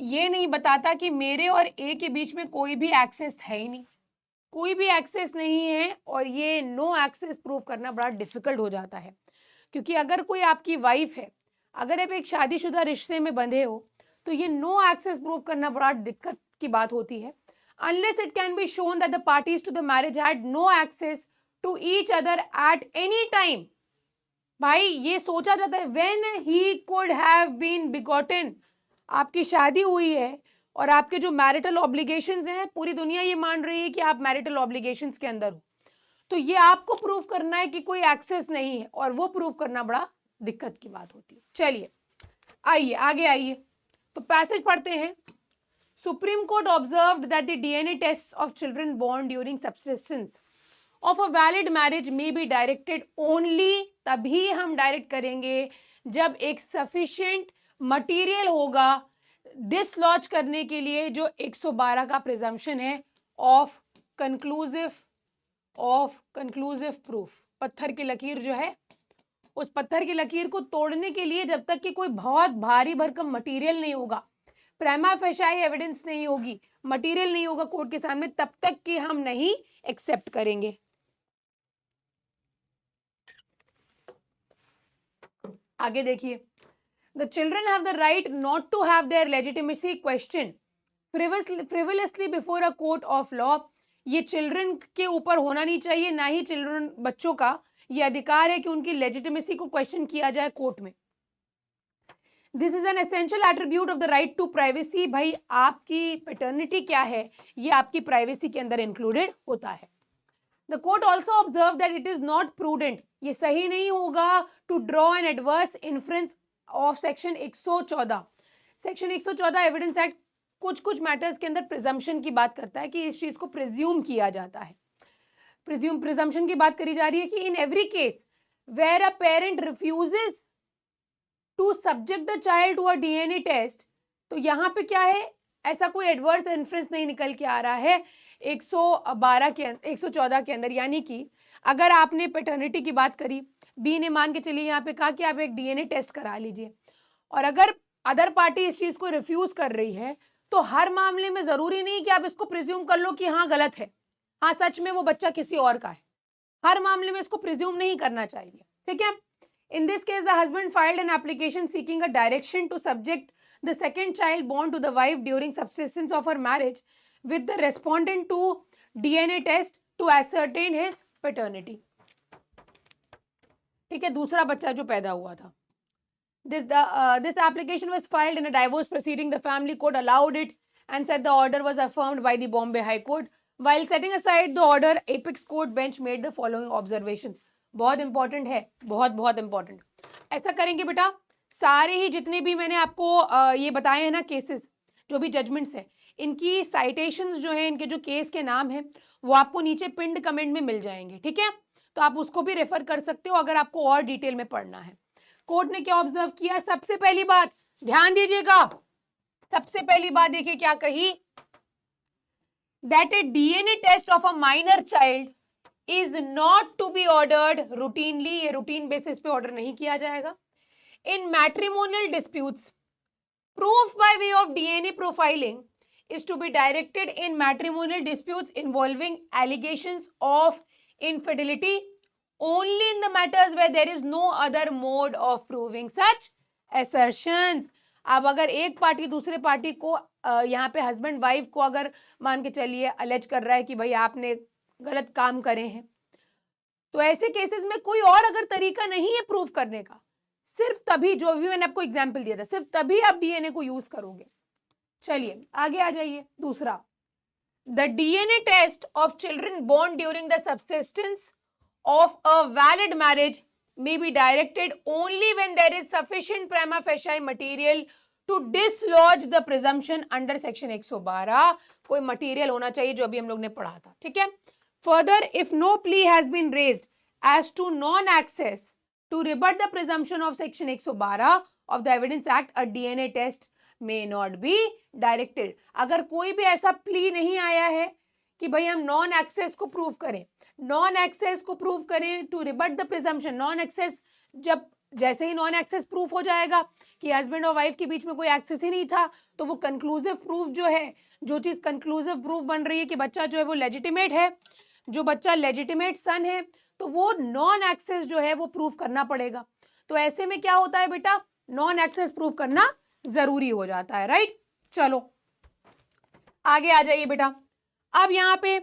ये नहीं बताता कि मेरे और ए के बीच में कोई भी एक्सेस है ही नहीं, कोई भी एक्सेस नहीं है। और ये नो एक्सेस प्रूफ करना बड़ा डिफिकल्ट हो जाता है, क्योंकि अगर कोई आपकी वाइफ है, अगर आप एक शादीशुदा रिश्ते में बंधे हो, तो ये नो एक्सेस प्रूव करना बड़ा दिक्कत की बात होती है। Unless it can be shown that the parties to the marriage had no access to each other at any time. भाई ये सोचा जाता है when he could have been begotten. आपकी शादी हुई है और आपके जो मैरिटल ऑब्लिगेशंस हैं, पूरी दुनिया ये मान रही है कि आप मैरिटल ऑब्लिगेशंस के अंदर हो, तो ये आपको प्रूव करना है कि कोई एक्सेस नहीं है, और वो प्रूव करना बड़ा दिक्कत की बात होती है। चलिए आइए आगे आइए, तो पैसेज पढ़ते हैं। Supreme Court observed that the DNA tests of children born during subsistence of a valid marriage may be directed only, तभी हम डायरेक्ट करेंगे जब एक sufficient material होगा डिसलॉज करने के लिए जो 112 का प्रिजम्पशन है ऑफ कंक्लूसिव प्रूफ। पत्थर की लकीर जो है, उस पत्थर की लकीर को तोड़ने के लिए जब तक कि कोई बहुत भारी भरकम मटेरियल नहीं होगा, प्रेमा फेशाई एविडेंस नहीं होगी, मटेरियल नहीं होगा कोर्ट के सामने, तब तक कि हम नहीं एक्सेप्ट करेंगे। आगे देखिए, the children have the right not to have their legitimacy question frivolously before a court of law. ये चिल्ड्रन के ऊपर होना नहीं चाहिए, ना ही चिल्ड्रन बच्चों का ये अधिकार है कि उनकी लेजिटिमेसी को क्वेश्चन किया जाए कोर्ट में। This is an essential attribute of the right to privacy. भाई आपकी पैटर्निटी क्या है, ये आपकी प्राइवेसी के अंदर इंक्लूडेड होता है। The court also observe that it is not prudent, ये सही नहीं होगा to draw an adverse inference of section 114। Section 114 evidence act कुछ मैटर्स के अंदर प्रिजम्पशन की बात करता है कि इस चीज को प्रिज्यूम किया जाता है। प्रिजम्पशन की बात करी जा रही है कि in every case where a parent refuses to subject the child to a DNA test, तो यहाँ पे क्या है, ऐसा कोई एडवर्स इन्फ्रेंस नहीं निकल के आ रहा है 114 के अंदर। यानी कि अगर आपने पैटर्निटी की बात करी, बी ने मान के चलिए यहाँ पे कहा कि आप एक डीएनए टेस्ट करा लीजिए, और अगर अदर पार्टी इस चीज को रिफ्यूज कर रही है, तो हर मामले में जरूरी नहीं कि आप इसको प्रिज्यूम कर लो कि हाँ गलत है, हाँ सच में वो बच्चा किसी और का है। हर मामले में इसको प्रिज्यूम नहीं करना चाहिए, ठीक है। In this case, the husband filed an application seeking a direction to subject the second child born to the wife during subsistence of her marriage with the respondent to DNA test to ascertain his paternity. ठीक है, दूसरा बच्चा जो पैदा हुआ था। This application was filed in a divorce proceeding. The family court allowed it and said the order was affirmed by the Bombay High Court. While setting aside the order, Apex Court bench made the following observations. बहुत important है, बहुत important. ऐसा करेंगे बेटा, सारे ही जितने भी मैंने आपको ये बताए हैं ना केसेस, जो भी जजमेंट्स हैं, इनकी साइटेशंस जो है, इनके जो केस के नाम है, वो आपको नीचे पिंड कमेंट में मिल जाएंगे, ठीक है। तो आप उसको भी रेफर कर सकते हो अगर आपको और डिटेल में पढ़ना है। कोर्ट ने क्या ऑब्जर्व किया, सबसे पहली बात ध्यान दीजिएगा, सबसे पहली बात देखिए क्या कही, that a DNA test of a minor child is not to be ordered routinely, ये रूटीन बेसिस पे ऑर्डर नहीं किया जाएगा। In matrimonial disputes, proof by way of DNA profiling is to be directed in matrimonial disputes involving allegations of infidelity only in the matters where there is no other mode of proving such assertions. अब अगर एक party दूसरे party को यहाँ पे husband wife को अगर मान के चलिए अलेज कर रहा है कि भाई आपने गलत काम करे हैं, तो ऐसे केसेस में कोई और अगर तरीका नहीं है प्रूफ करने का, सिर्फ तभी, जो भी मैंने आपको एग्जांपल दिया था, सिर्फ तभी आप डीएनए को यूज करोगे। चलिए आगे आ जाइए। दूसरा, the DNA test of children born during the subsistence of a valid marriage may be directed only when there is sufficient prima facie material to dislodge the presumption under section 112। कोई material होना चाहिए, जो अभी हम लोग ने पढ़ा था, ठीक है। Further, if no plea has been raised as to non-access to rebut the presumption of section 112 of the Evidence Act, a DNA test may not be directed। अगर कोई भी ऐसा प्ली नहीं आया है कि भाई हम नॉन एक्सेस को प्रूव करें, नॉन एक्सेस को प्रूव करें to rebut the presumption. Non access, जब जैसे ही नॉन एक्सेस प्रूफ हो जाएगा कि हस्बैंड और वाइफ के बीच में कोई एक्सेस ही नहीं था, तो वो कंक्लूसिव प्रूफ जो है, जो चीज कंक्लूसिव प्रूफ बन रही है कि बच्चा जो है वो लेजिटिमेट है, जो बच्चा लेजिटिमेट सन है, तो वो नॉन एक्सेस जो है वो प्रूफ करना पड़ेगा। तो ऐसे में क्या होता है बेटा, नॉन एक्सेस प्रूफ करना जरूरी हो जाता है, राइट। चलो आगे आ जाइए बेटा। अब यहाँ पे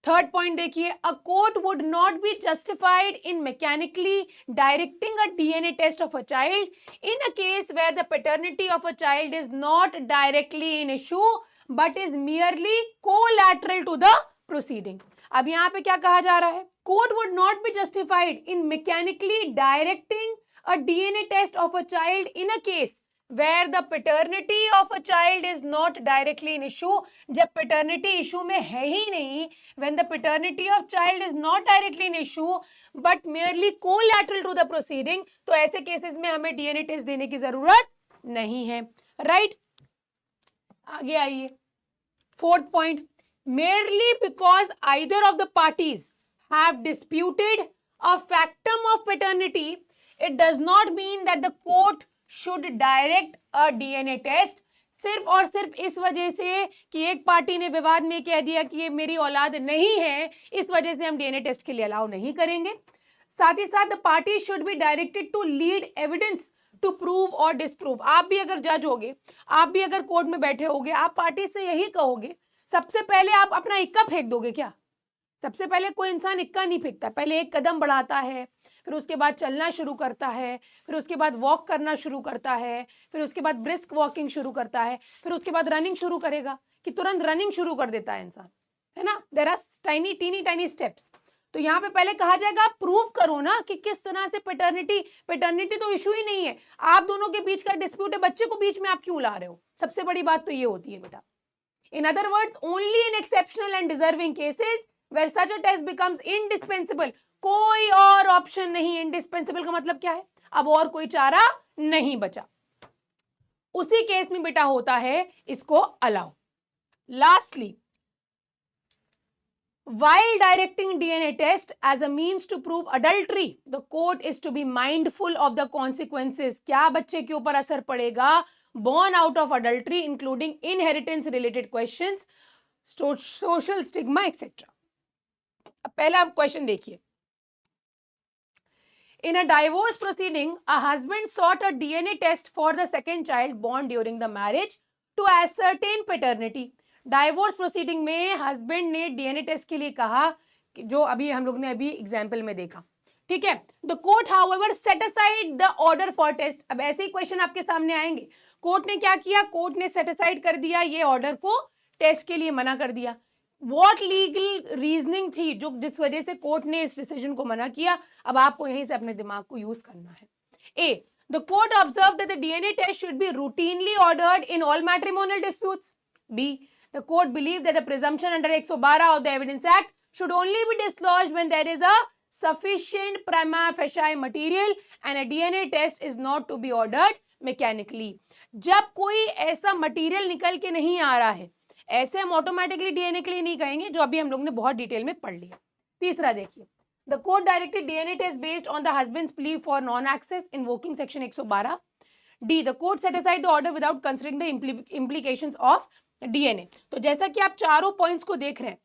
थर्ड पॉइंट देखिए, a court would not be justified in mechanically directing a DNA test of a child in a case where the paternity of a child is not directly in issue but is merely collateral to the proceeding. अब यहाँ पे क्या कहा जा रहा है, court would not be justified in mechanically directing a DNA test of a child in a case where the paternity of a child is not directly in issue, जब paternity issue में है ही नहीं, when the paternity of child is not directly in issue but merely collateral to the proceeding, तो ऐसे cases में हमें DNA test देने की जरूरत नहीं है, राइट। आगे आइए, fourth point, merely because either of the parties have disputed a factum of paternity, it does not mean that the court should direct a DNA test. सिर्फ और सिर्फ इस वजह से कि एक पार्टी ने विवाद में कह दिया कि ये मेरी औलाद नहीं है, इस वजह से हम डीएनए टेस्ट के लिए अलाउ नहीं करेंगे। साथ ही साथ the party should be directed to lead evidence to prove और डिसप्रूव। आप भी अगर जज होगे, आप भी अगर कोर्ट में बैठे होगे, आप पार्टी से यही कहोगे, सबसे पहले आप अपना इक्का फेंक दोगे क्या? सबसे पहले कोई इंसान इक्का नहीं फेंकता, पहले एक कदम बढ़ाता है, फिर उसके बाद चलना शुरू करता है, फिर उसके बाद वॉक करना शुरू करता है, फिर उसके बाद ब्रिस्क वॉकिंग शुरू करता है, फिर उसके बाद रनिंग शुरू करेगा, कि तुरंत रनिंग शुरू कर देता है इंसान, है ना। There are tiny steps. तो यहाँ पे पहले कहा जाएगा आप प्रूव करो ना कि किस तरह से पैटर्निटी तो इशू ही नहीं है, आप दोनों के बीच का डिस्प्यूट है, बच्चे को बीच में आप क्यों ला रहे हो? सबसे बड़ी बात तो ये होती है बेटा। In other words, only in exceptional and deserving cases where such a test becomes indispensable, कोई और ऑप्शन नहीं। इंडिस्पेंसिबल का मतलब क्या है? अब और कोई चारा नहीं बचा, उसी केस में बेटा होता है इसको allow. Lastly, while directing DNA test as a means to prove adultery, the court is to be mindful of the consequences। क्या बच्चे के ऊपर असर पड़ेगा born out of adultery, including inheritance related questions, social stigma etc। पहला question देखिए, in a divorce proceeding a husband sought a DNA test for the second child born during the marriage to ascertain paternity। Divorce proceeding में husband ने DNA test के लिए कहा, जो अभी हम लोग ने अभी एग्जाम्पल में देखा, ठीक है। The court however set aside the order for test. अब ऐसे ही क्वेश्चन आपके सामने आएंगे, कोर्ट ने क्या किया, कोर्ट ने सेट असाइड कर दिया ये ऑर्डर को, टेस्ट के लिए मना कर दिया। वॉट लीगल रीजनिंग थी जो जिस वजह से कोर्ट ने इस डिसीजन को मना किया? अब आपको यहीं से अपने दिमाग को यूज करना है। A, the court observe that the DNA test should be routinely ordered in all matrimonial disputes. B, the court believe that the presumption under 112 of the evidence act should only be dislodged when there is a sufficient prima facie material and a DNA test is not to be ordered mechanically। जब कोई ऐसा material निकल के नहीं आ रहा है, ऐसे हम ऑटोमेटिकली डीएनए के लिए नहीं कहेंगे, जो अभी हम लोग ने बहुत डिटेल में पढ़ लिया। तीसरा देखिए, the court directed DNA test based on the husband's plea for non access invoking section 112। D, the court set aside the order without considering the implications of DNA. तो जैसा कि आप चारों पॉइंट्स को देख रहे हैं,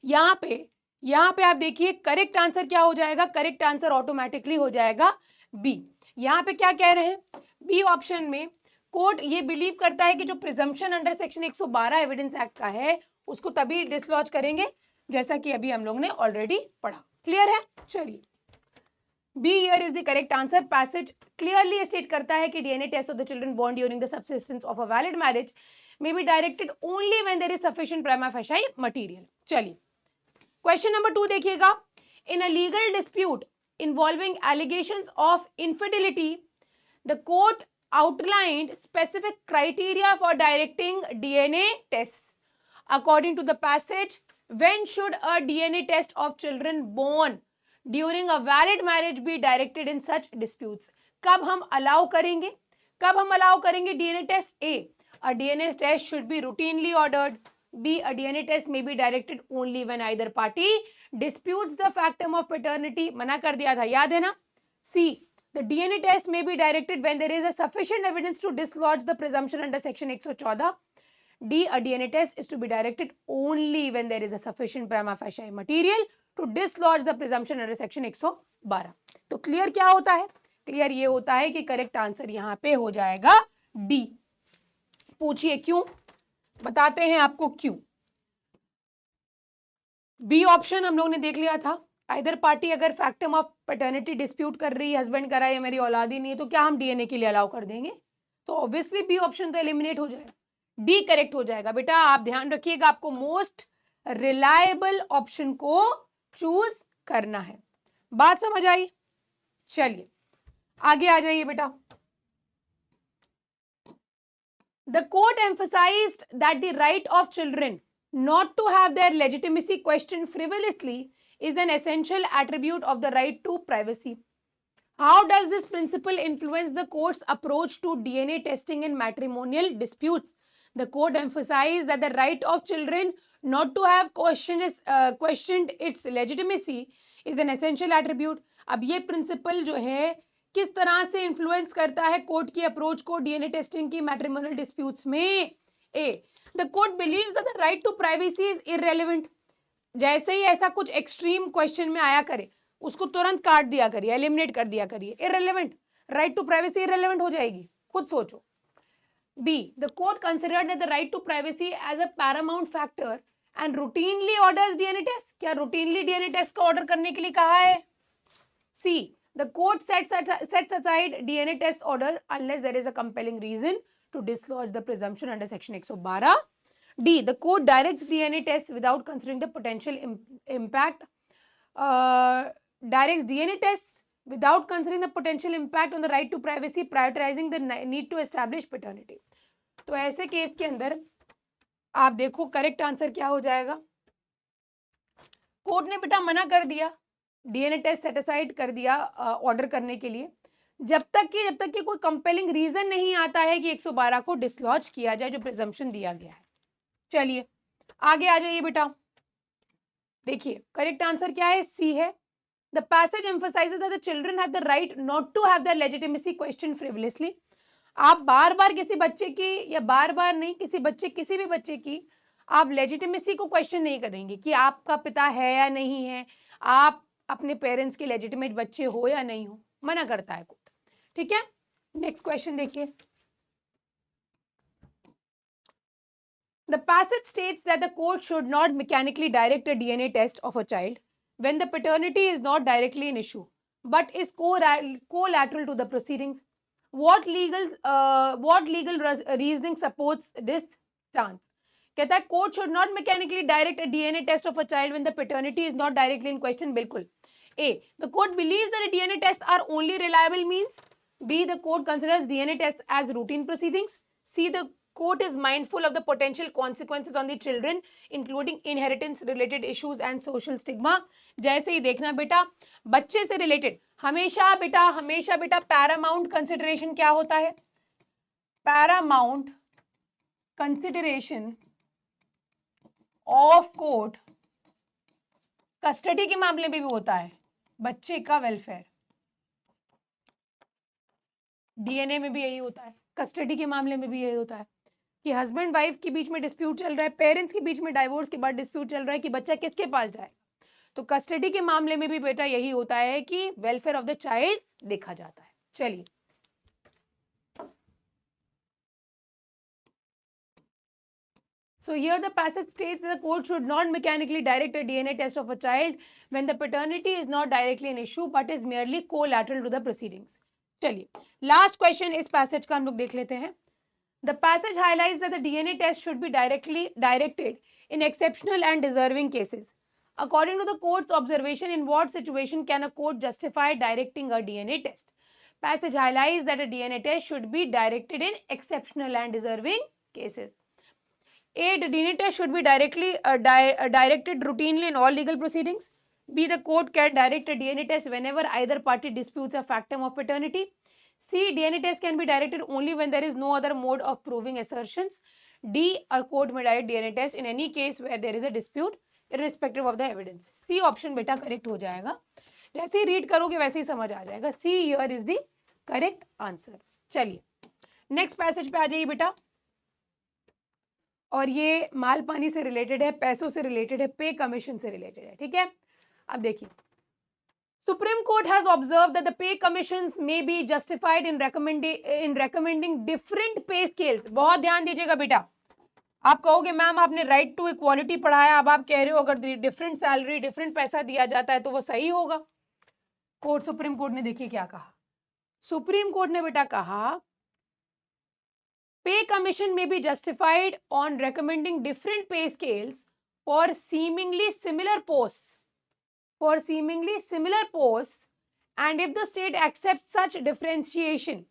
यहाँ पे आप देखिए करेक्ट आंसर क्या हो जाएगा, करेक्ट आंसर ऑटोमेटिकली हो जाएगा बी। यहाँ पे क्या कह रहे हैं, बी ऑप्शन में कोर्ट ये बिलीव करता है कि जो presumption under section 112 evidence act का है उसको तभी डिसलॉज करेंगे, जैसा कि अभी हम लोग ने ऑलरेडी पढ़ा। क्लियर है? चलिए, B here is the correct answer. Passage clearly state करता है कि DNA test of the children born during the subsistence of a valid marriage may be directed only when there is sufficient prima facie material। चलिए, question number 2 देखिएगा, in a legal dispute involving allegations of infidelity, the court outlined specific criteria for directing DNA tests। According to the passage, when should a DNA test of children born during a valid marriage be directed in such disputes? कब हम allow करेंगे, DNA test? A, a DNA test should be routinely ordered। B, a DNA test may be directed only when either party disputes the factum of paternity। मना कर दिया था, याद है ना। C, the DNA test may be directed when there is a sufficient evidence to dislodge the presumption under section 114। D, a DNA test is to be directed only when there is a sufficient prima facie material to dislodge the presumption under section 112। तो clear क्या होता है? Clear? ये होता है कि correct answer यहाँ पे हो जाएगा डी। पूछिए क्यों, बताते हैं आपको क्यों। बी ऑप्शन हम लोग ने देख लिया था, आइदर पार्टी अगर फैक्टम ऑफ पैटर्निटी डिस्प्यूट कर रही है, हस्बैंड करा है मेरी औलाद ही नहीं है, तो क्या हम डीएनए के लिए अलाउ कर देंगे? तो ऑब्वियसली बी ऑप्शन तो एलिमिनेट हो जाएगा, डी करेक्ट हो जाएगा। बेटा आप ध्यान रखिएगा, आपको मोस्ट रिलायबल ऑप्शन को चूज करना है। बात समझ आई? चलिए आगे आ जाइए बेटा। The court emphasized that the right of children not to have their legitimacy questioned frivolously is an essential attribute of the right to privacy. How does this principle influence the court's approach to DNA testing in matrimonial disputes? The court emphasized that the right of children not to have questioned its legitimacy is an essential attribute. अब ये principal जो है किस तरह से influence करता है court की अप्रोच को डीएनए टेस्टिंग की मैट्रिमोनियल डिस्प्यूट्स में? A, the court believes that the right to privacy is irrelevant. जैसे ही ऐसा कुछ एक्सट्रीम क्वेश्चन में आया करे उसको तुरंत काट दिया करिए, एलिमिनेट कर दिया करिए, irrelevant, right to privacy irrelevant हो जाएगी, खुद सोचो। B, the court considered that the right to privacy as a paramount factor and routinely orders DNA test. क्या रूटीनली डीएनए टेस्ट का ऑर्डर करने के लिए कहा है? सी, the court sets aside DNA test order unless there is a compelling reason to dislodge the presumption under section 112. D, the court directs DNA tests without considering the potential impact. Directs DNA tests without considering the potential impact on the right to privacy, prioritizing the need to establish paternity. तो ऐसे case के अंदर आप देखो correct answer क्या हो जाएगा। Court ने बेटा मना कर दिया, डीएनए टेस्ट सेटिसाइड कर दिया ऑर्डर करने के लिए, जब तक कि कोई कंपेलिंग रीजन नहीं आता है कि 112 को डिसलॉज किया जाए जो प्रिजम्पशन दिया गया है। चलिए आगे आ जाइए बेटा। देखिए करेक्ट आंसर क्या है? सी है। The passage emphasizes that the children have the right not to have their legitimacy question frivolously. आप बार बार किसी बच्चे की, या बार बार नहीं, किसी भी बच्चे की आप लेजिटिमेसी को क्वेश्चन नहीं करेंगे कि आपका पिता है या नहीं है, आप अपने पेरेंट्स के लेजिटिमेट बच्चे हो या नहीं हो, मना करता है कोर्ट। ठीक है, नेक्स्ट क्वेश्चन देखिए। The passage states that the court should not mechanically direct a DNA test of a child when the paternity is not directly an issue but is collateral to the proceedings. What legal reasoning supports this stance? कहता है court should not mechanically direct a DNA test of a child when the paternity is not directly in question. बिल्कुल। A, the court believes that DNA tests are only reliable means. B, the court considers DNA tests as routine proceedings. C, the court is mindful of the potential consequences on the children, including inheritance related issues and social stigma. जैसे ही देखना बेटा, बच्चे से related हमेशा बेटा Paramount consideration क्या होता है? Paramount consideration of court custody के मामले में भी होता है बच्चे का वेलफेयर। डीएनए में भी यही होता है, कस्टडी के मामले में भी यही होता है कि हस्बैंड वाइफ के बीच में डिस्प्यूट चल रहा है, पेरेंट्स के बीच में डाइवोर्स के बाद डिस्प्यूट चल रहा है कि बच्चा किसके पास जाए, तो कस्टडी के मामले में भी बेटा यही होता है कि वेलफेयर ऑफ द चाइल्ड देखा जाता है। चलिए so here the passage states that the court should not mechanically direct a DNA test of a child when the paternity is not directly an issue but is merely collateral to the proceedings. चलिए last question इस passage का हम लोग देख लेते हैं। The passage highlights that the DNA test should be directed in exceptional and deserving cases. According to the court's observation, in what situation can a court justify directing a DNA test? Passage highlights that a DNA test should be directed in exceptional and deserving cases. A, the DNA test should be directed routinely in all legal proceedings. B, the court can direct a DNA test whenever either party disputes a factum of paternity. C, DNA test can be directed only when there is no other mode of proving assertions. D, a court may direct DNA test in any case where there is a dispute, irrespective of the evidence. C option बेटा correct हो जाएगा, जैसे ही read करोगे वैसे ही समझ आ जाएगा। C here is the correct answer. चलिए next passage पे आ जाइए बेटा, और ये माल पानी से रिलेटेड है, पैसों से रिलेटेड है, पे कमीशन से रिलेटेड है। ठीक है, अब देखिए Supreme Court has observed that the pay commissions may be justified in recommending different pay scales. बहुत ध्यान दीजिएगा बेटा, आप कहोगे मैम आपने राइट टू इक्वालिटी पढ़ाया, अब आप कह रहे हो अगर डिफरेंट सैलरी डिफरेंट पैसा दिया जाता है तो वो सही होगा। सुप्रीम कोर्ट ने देखिए क्या कहा। सुप्रीम कोर्ट ने बेटा कहा पे कमीशन में be justified on recommending different pay scales for seemingly similar post and if the state accept such differentiation.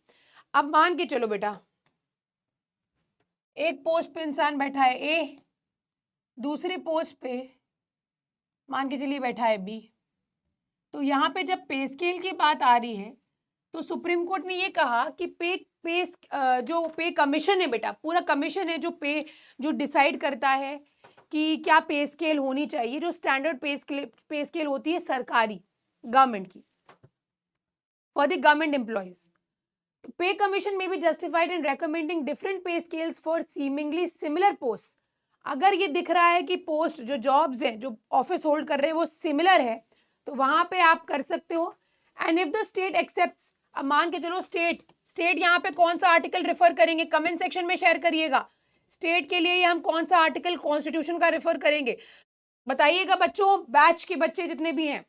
अब मान के चलो बेटा, एक पोस्ट पे इंसान बैठा है ए, दूसरी पोस्ट पे मान के चलिए बैठा है बी, तो यहाँ पे जब पे स्केल की बात आ रही है तो सुप्रीम कोर्ट ने ये कहा कि जो पे कमीशन है बेटा, पूरा कमीशन है जो डिसाइड करता है कि क्या पे स्केल होनी चाहिए, जो स्टैंडर्ड पे स्केल होती है सरकारी गवर्नमेंट की फॉर द गवर्नमेंट एम्प्लॉयज। पे कमीशन में भी justified in recommending different pay scales for seemingly similar post. अगर ये दिख रहा है कि पोस्ट जो जॉब्स हैं जो ऑफिस होल्ड कर रहे हैं वो सिमिलर है तो वहां पे आप कर सकते हो। And if the state accepts, अब मान के चलो स्टेट यहाँ पे कौन सा आर्टिकल रेफर करेंगे, कमेंट सेक्शन में शेयर करिएगा। स्टेट के लिए हम कौन सा आर्टिकल कॉन्स्टिट्यूशन का रेफर करेंगे बताइएगा बच्चों, बैच के बच्चे जितने भी हैं।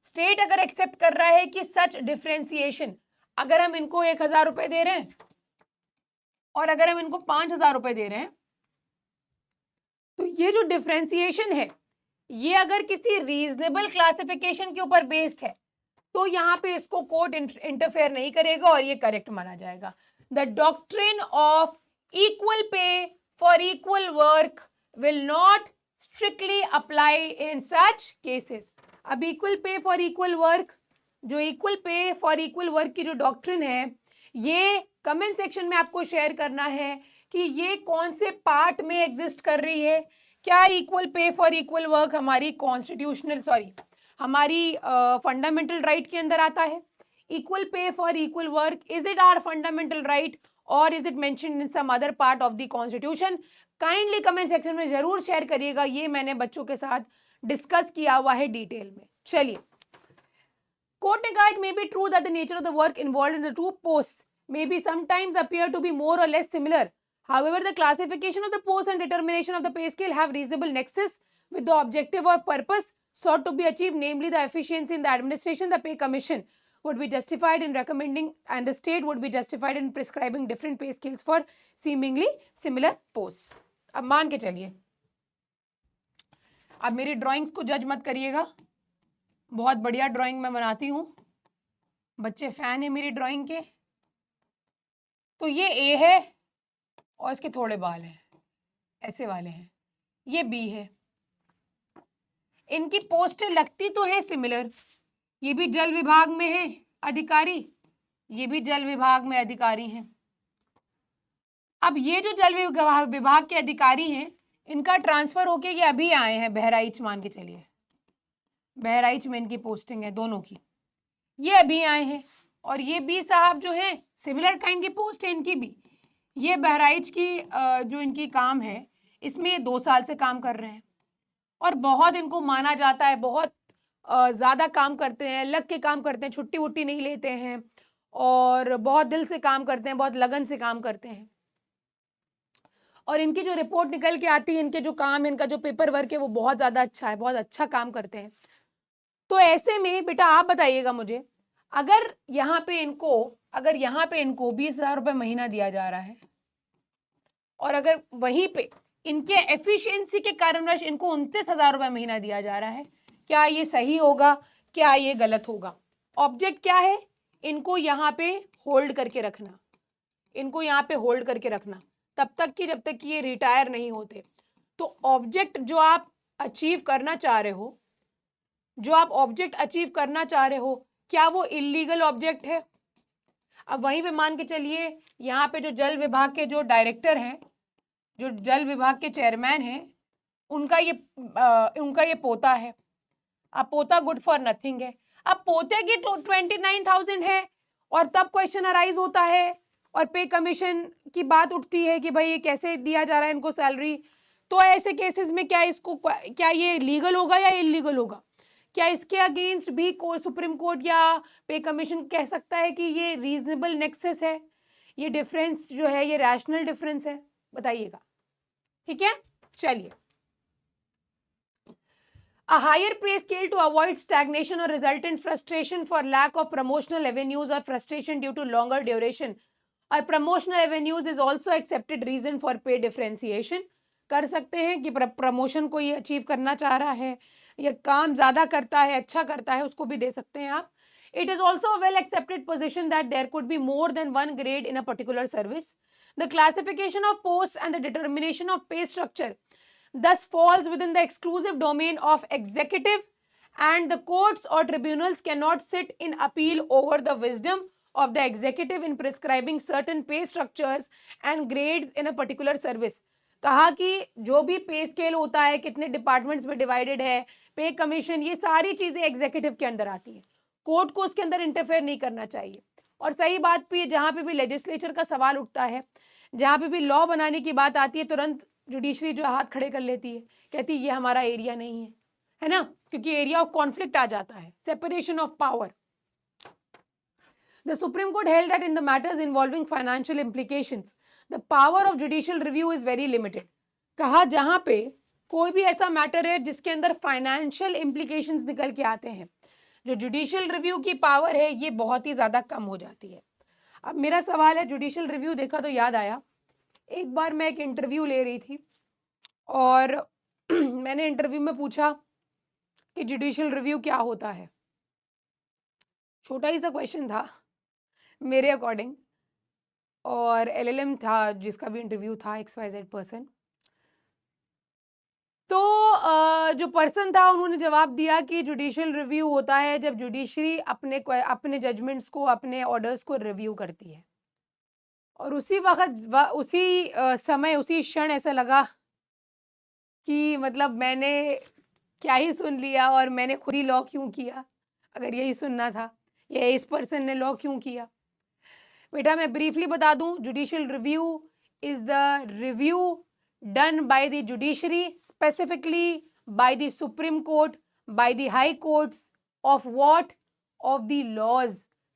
स्टेट अगर एक्सेप्ट कर रहा है कि सच डिफरेंशिएशन, अगर हम इनको 1000 रुपए दे रहे हैं और अगर हम इनको 5000 रुपए दे रहे हैं तो ये जो डिफरेंशिएशन है ये अगर किसी रीजनेबल क्लासिफिकेशन के ऊपर बेस्ड है तो यहाँ पे इसको कोर्ट इंटरफेयर नहीं करेगा और ये करेक्ट माना जाएगा। The doctrine of equal pay for equal work will not strictly apply in such cases. अब equal pay for equal work, जो equal pay for equal work की जो डॉक्ट्रिन है ये कमेंट सेक्शन में आपको शेयर करना है कि ये कौन से पार्ट में एग्जिस्ट कर रही है। क्या equal pay for equal work हमारी हमारी फंडामेंटल राइट के अंदर आता है? Equal pay for equal work, is it our fundamental right और is it mentioned in some other part of the constitution? Kindly comment section में जरूर शेयर करिएगा, ये मैंने बच्चों के साथ डिस्कस किया हुआ है डिटेल में। चलिए, कोर्ट ने कहा it may be true that the nature of the work involved in the two post may be sometimes appear to be more or less similar. However, the classification of the post and determination of the pay scale have reasonable nexus with the objective or purpose sought to be achieved, namely the efficiency in the administration. The pay commission would be justified in recommending and the state would be justified in prescribing different pay scales for seemingly similar posts. अब मान के चलिए, अब मेरी drawings को जज मत करिएगा, बहुत बढ़िया ड्राइंग मैं बनाती हूँ, बच्चे फैन है मेरी ड्राइंग के। तो ये ए है और इसके थोड़े बाल हैं ऐसे वाले हैं, ये बी है। इनकी पोस्टें लगती तो है सिमिलर, ये भी जल विभाग में है अधिकारी, ये भी जल विभाग में अधिकारी हैं। अब ये जो जल विभाग के अधिकारी हैं इनका ट्रांसफर होके ये अभी आए हैं बहराइच, मान के चलिए बहराइच में इनकी पोस्टिंग है दोनों की, ये अभी आए हैं। और ये बी साहब जो है सिमिलर काइंड की पोस्ट है इनकी भी, ये बहराइच की जो इनकी काम है इसमें ये 2 साल से काम कर रहे हैं और बहुत इनको माना जाता है, बहुत ज़्यादा काम करते हैं, लग के काम करते हैं, छुट्टी वुट्टी नहीं लेते हैं और बहुत दिल से काम करते हैं, बहुत लगन से काम करते हैं। और इनकी जो रिपोर्ट निकल के आती है, इनके जो काम है, इनका जो पेपर वर्क है वो बहुत ज़्यादा अच्छा है, बहुत अच्छा काम करते हैं। तो ऐसे में बेटा आप बताइएगा मुझे, अगर यहाँ पे इनको 20,000 रुपये महीना दिया जा रहा है और अगर वहीं पे इनके एफिशिएंसी के कारणवश इनको 29,000 रुपये महीना दिया जा रहा है, क्या ये सही होगा, क्या ये गलत होगा? ऑब्जेक्ट क्या है? इनको यहाँ पे होल्ड करके रखना, इनको यहाँ पे होल्ड करके रखना तब तक कि जब तक कि ये रिटायर नहीं होते। तो ऑब्जेक्ट जो आप अचीव करना चाह रहे हो, क्या वो इलीगल ऑब्जेक्ट है? अब वहीं पे मान के चलिए यहाँ पे जो जल विभाग के जो डायरेक्टर हैं, जो जल विभाग के चेयरमैन हैं, उनका ये पोता है। अब पोता गुड फॉर नथिंग है। अब पोते की 29,000 है और तब क्वेश्चन अराइज होता है और पे कमीशन की बात उठती है कि भाई ये कैसे दिया जा रहा है इनको सैलरी। तो ऐसे केसेस में क्या ये लीगल होगा या इलीगल होगा? क्या इसके अगेंस्ट भी सुप्रीम कोर्ट या पे कमीशन कह सकता है कि ये रीजनेबल नेक्सस है, ये डिफरेंस जो है ये रैशनल डिफरेंस है? बताइएगा, ठीक है। चलिए, a higher pay scale to avoid stagnation or resultant frustration for lack of promotional avenues or frustration due to longer duration or promotional avenues is also accepted reason for pay differentiation। कर सकते हैं कि promotion को ये achieve करना चाह रहा है या काम ज्यादा करता है, अच्छा करता है, उसको भी दे सकते हैं आप। It is also a well accepted position that there could be more than one grade in a particular service. The classification of posts and the determination of pay structure thus falls within the exclusive domain of executive, and the courts or tribunals cannot sit in appeal over the wisdom of the executive in prescribing certain pay structures and grades in a particular service। कहा कि जो भी पे scale होता है, कितने departments में divided है, पे कमीशन, ये सारी चीजें एग्जीक्यूटिव के अंदर आती हैं, कोर्ट को उसके अंदर इंटरफेयर नहीं करना चाहिए। और सही बात भी है, जहां पे भी लेजिस्लेचर का सवाल उठता है, जहां पे भी लॉ बनाने की बात आती है, तुरंत जुडिशरी जो हाथ खड़े कर लेती है, कहती है ये हमारा एरिया नहीं है ना, क्योंकि एरिया ऑफ कॉन्फ्लिक्ट आ जाता है, separation of power. The Supreme Court held that in the matters involving financial implications, the power of judicial review is very limited। कहा जहां पे कोई भी ऐसा मैटर है जिसके अंदर फाइनेंशियल इम्प्लीकेशंस निकल के आते हैं, जो जुडिशियल रिव्यू की पावर है ये बहुत ही ज्यादा कम हो जाती है। अब मेरा सवाल है, जुडिशियल रिव्यू देखा तो याद आया, एक बार मैं एक इंटरव्यू ले रही थी और मैंने इंटरव्यू में पूछा कि जुडिशियल रिव्यू क्या होता है। छोटा ही सा क्वेश्चन था मेरे अकॉर्डिंग, और एलएलएम था जिसका भी इंटरव्यू था, XYZ पर्सन। तो जो पर्सन था उन्होंने जवाब दिया कि जुडिशियल रिव्यू होता है जब जुडिशरी अपने जजमेंट्स को, अपने ऑर्डर्स को रिव्यू करती है। और उसी वक्त उसी समय, उसी क्षण ऐसा लगा कि मतलब मैंने क्या ही सुन लिया, और मैंने खुद ही लॉ क्यों किया अगर यही सुनना था, या इस पर्सन ने लॉ क्यों किया। बेटा मैं ब्रीफली बता दूं, judicial review is the review done by the judiciary, specifically by the Supreme Court, by the high courts of what, of the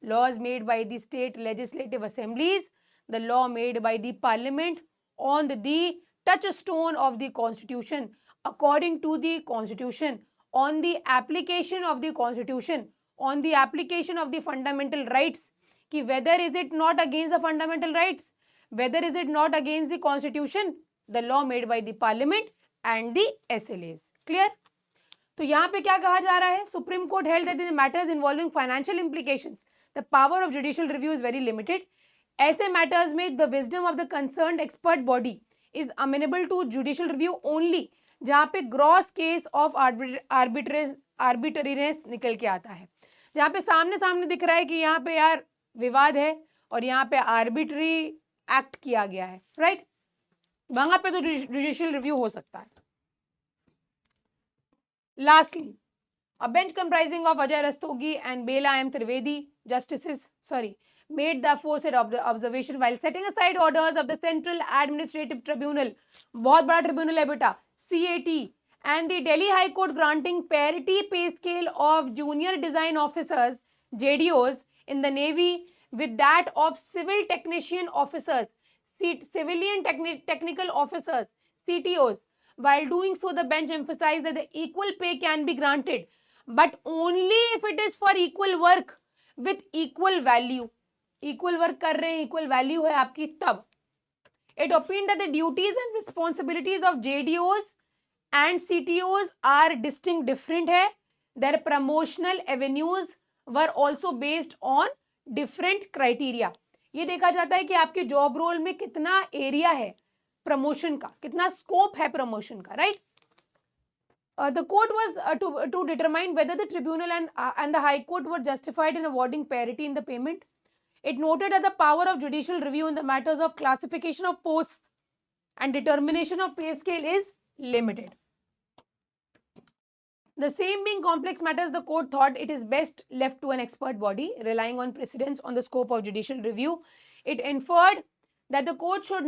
laws made by the state legislative assemblies, the law made by the parliament on the touchstone of the constitution, according to the constitution, on the application of the constitution, on the application of the fundamental rights, कि whether is it not against the fundamental rights, whether is it not against the constitution, the law made by the parliament and the SLAs। clear? तो यहाँ पे क्या कहा जा रहा है, Supreme court held that in the matters involving financial implications the power of judicial review is very limited। ऐसे matters में the wisdom of the concerned expert body is amenable to judicial review only जहां पे gross case of arbitrariness निकल के आता है, जहां पे सामने सामने दिख रहा है कि यहाँ पे यार विवाद है और यहाँ पे आर्बिट्री एक्ट किया गया है, राइट, वहां पे तो जुडिशियल रिव्यू हो सकता है। Lastly, a bench comprising of Ajay Rastogi and Bela M. Trivedi justices made the aforesaid observation while setting aside orders of the Central Administrative Tribunal, बहुत बड़ा ट्रिब्यूनल है बेटा, CAT, and the Delhi High Court granting parity pay scale of junior design officers JDOs in the Navy with that of civil technician officers, civilian technical officers, CTOs। While doing so, the bench emphasized that the equal pay can be granted, but only if it is for equal work with equal value। Equal work कर रहे हैं, equal value है आपकी, तब। It opined that the duties and responsibilities of JDOs and CTOs are distinct, different है। Their promotional avenues were also based on different criteria. ये देखा जाता है कि आपके जॉब रोल में कितना एरिया है प्रमोशन का, कितना स्कोप है प्रमोशन का, right. The court was to determine whether the tribunal and the high court were justified in awarding parity in the payment। It noted that the power of judicial review in the matters of classification of posts and determination of pay scale is limited। The same being complex matters, the court thought it is best left to an expert body relying on precedents on the scope of judicial review। It inferred that the court should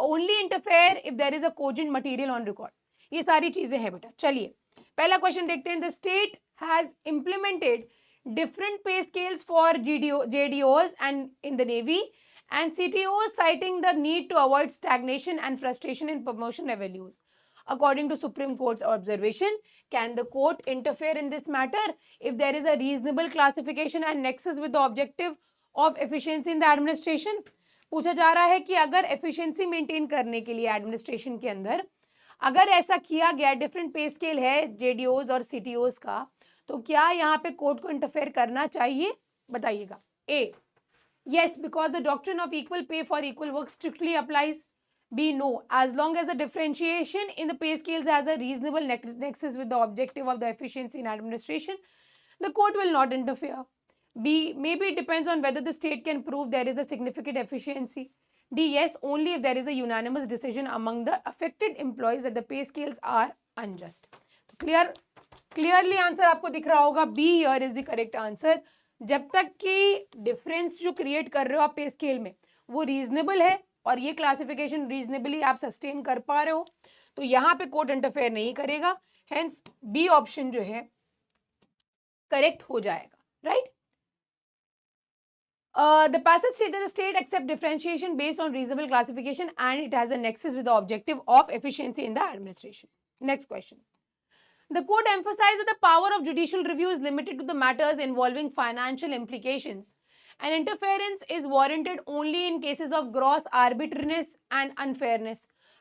only interfere if there is a cogent material on record। ये सारी चीजें हैं बेटा। चलिए, पहला question देखते हैं, the state has implemented different pay scales for JDOs and in the Navy and CTOs, citing the need to avoid stagnation and frustration in promotion avenues. According to Supreme Court's observation, can the court interfere in this matter if there is a reasonable classification and nexus with the objective of efficiency in the administration? पूछा जा रहा है कि अगर efficiency maintain करने के लिए administration के अंदर अगर ऐसा किया गया, डिफरेंट पे स्केल है JDOs और CTOs का, तो क्या यहाँ पे कोर्ट को इंटरफेयर करना चाहिए? बताइएगा। ए, yes, because the doctrine of equal pay for equal work strictly applies. B, no, as long as the differentiation in the pay scales has a reasonable nexus with the objective of the efficiency in administration, the court will not interfere. B, maybe it depends on whether the state can prove there is a significant efficiency. D, yes, only if there is a unanimous decision among the affected employees that the pay scales are unjust. तो clearly answer आपको दिख रहा होगा, B here is the correct answer. जब तक कि difference जो create कर रहे हो आप पे स्केल में वो रीजनेबल है और ये क्लासिफिकेशन रीजनेबली आप सस्टेन कर पा रहे हो, तो यहाँ पे कोर्ट इंटरफेयर नहीं करेगा, हेंस बी ऑप्शन जो है करेक्ट हो जाएगा, right? The passage states that the state accepts differentiation based on reasonable classification and it has a nexus with the objective of efficiency in the administration. Next question. The court emphasized that the power of judicial review is limited to the matters involving financial implications and interference is warranted only in cases of gross arbitrariness and unfairness.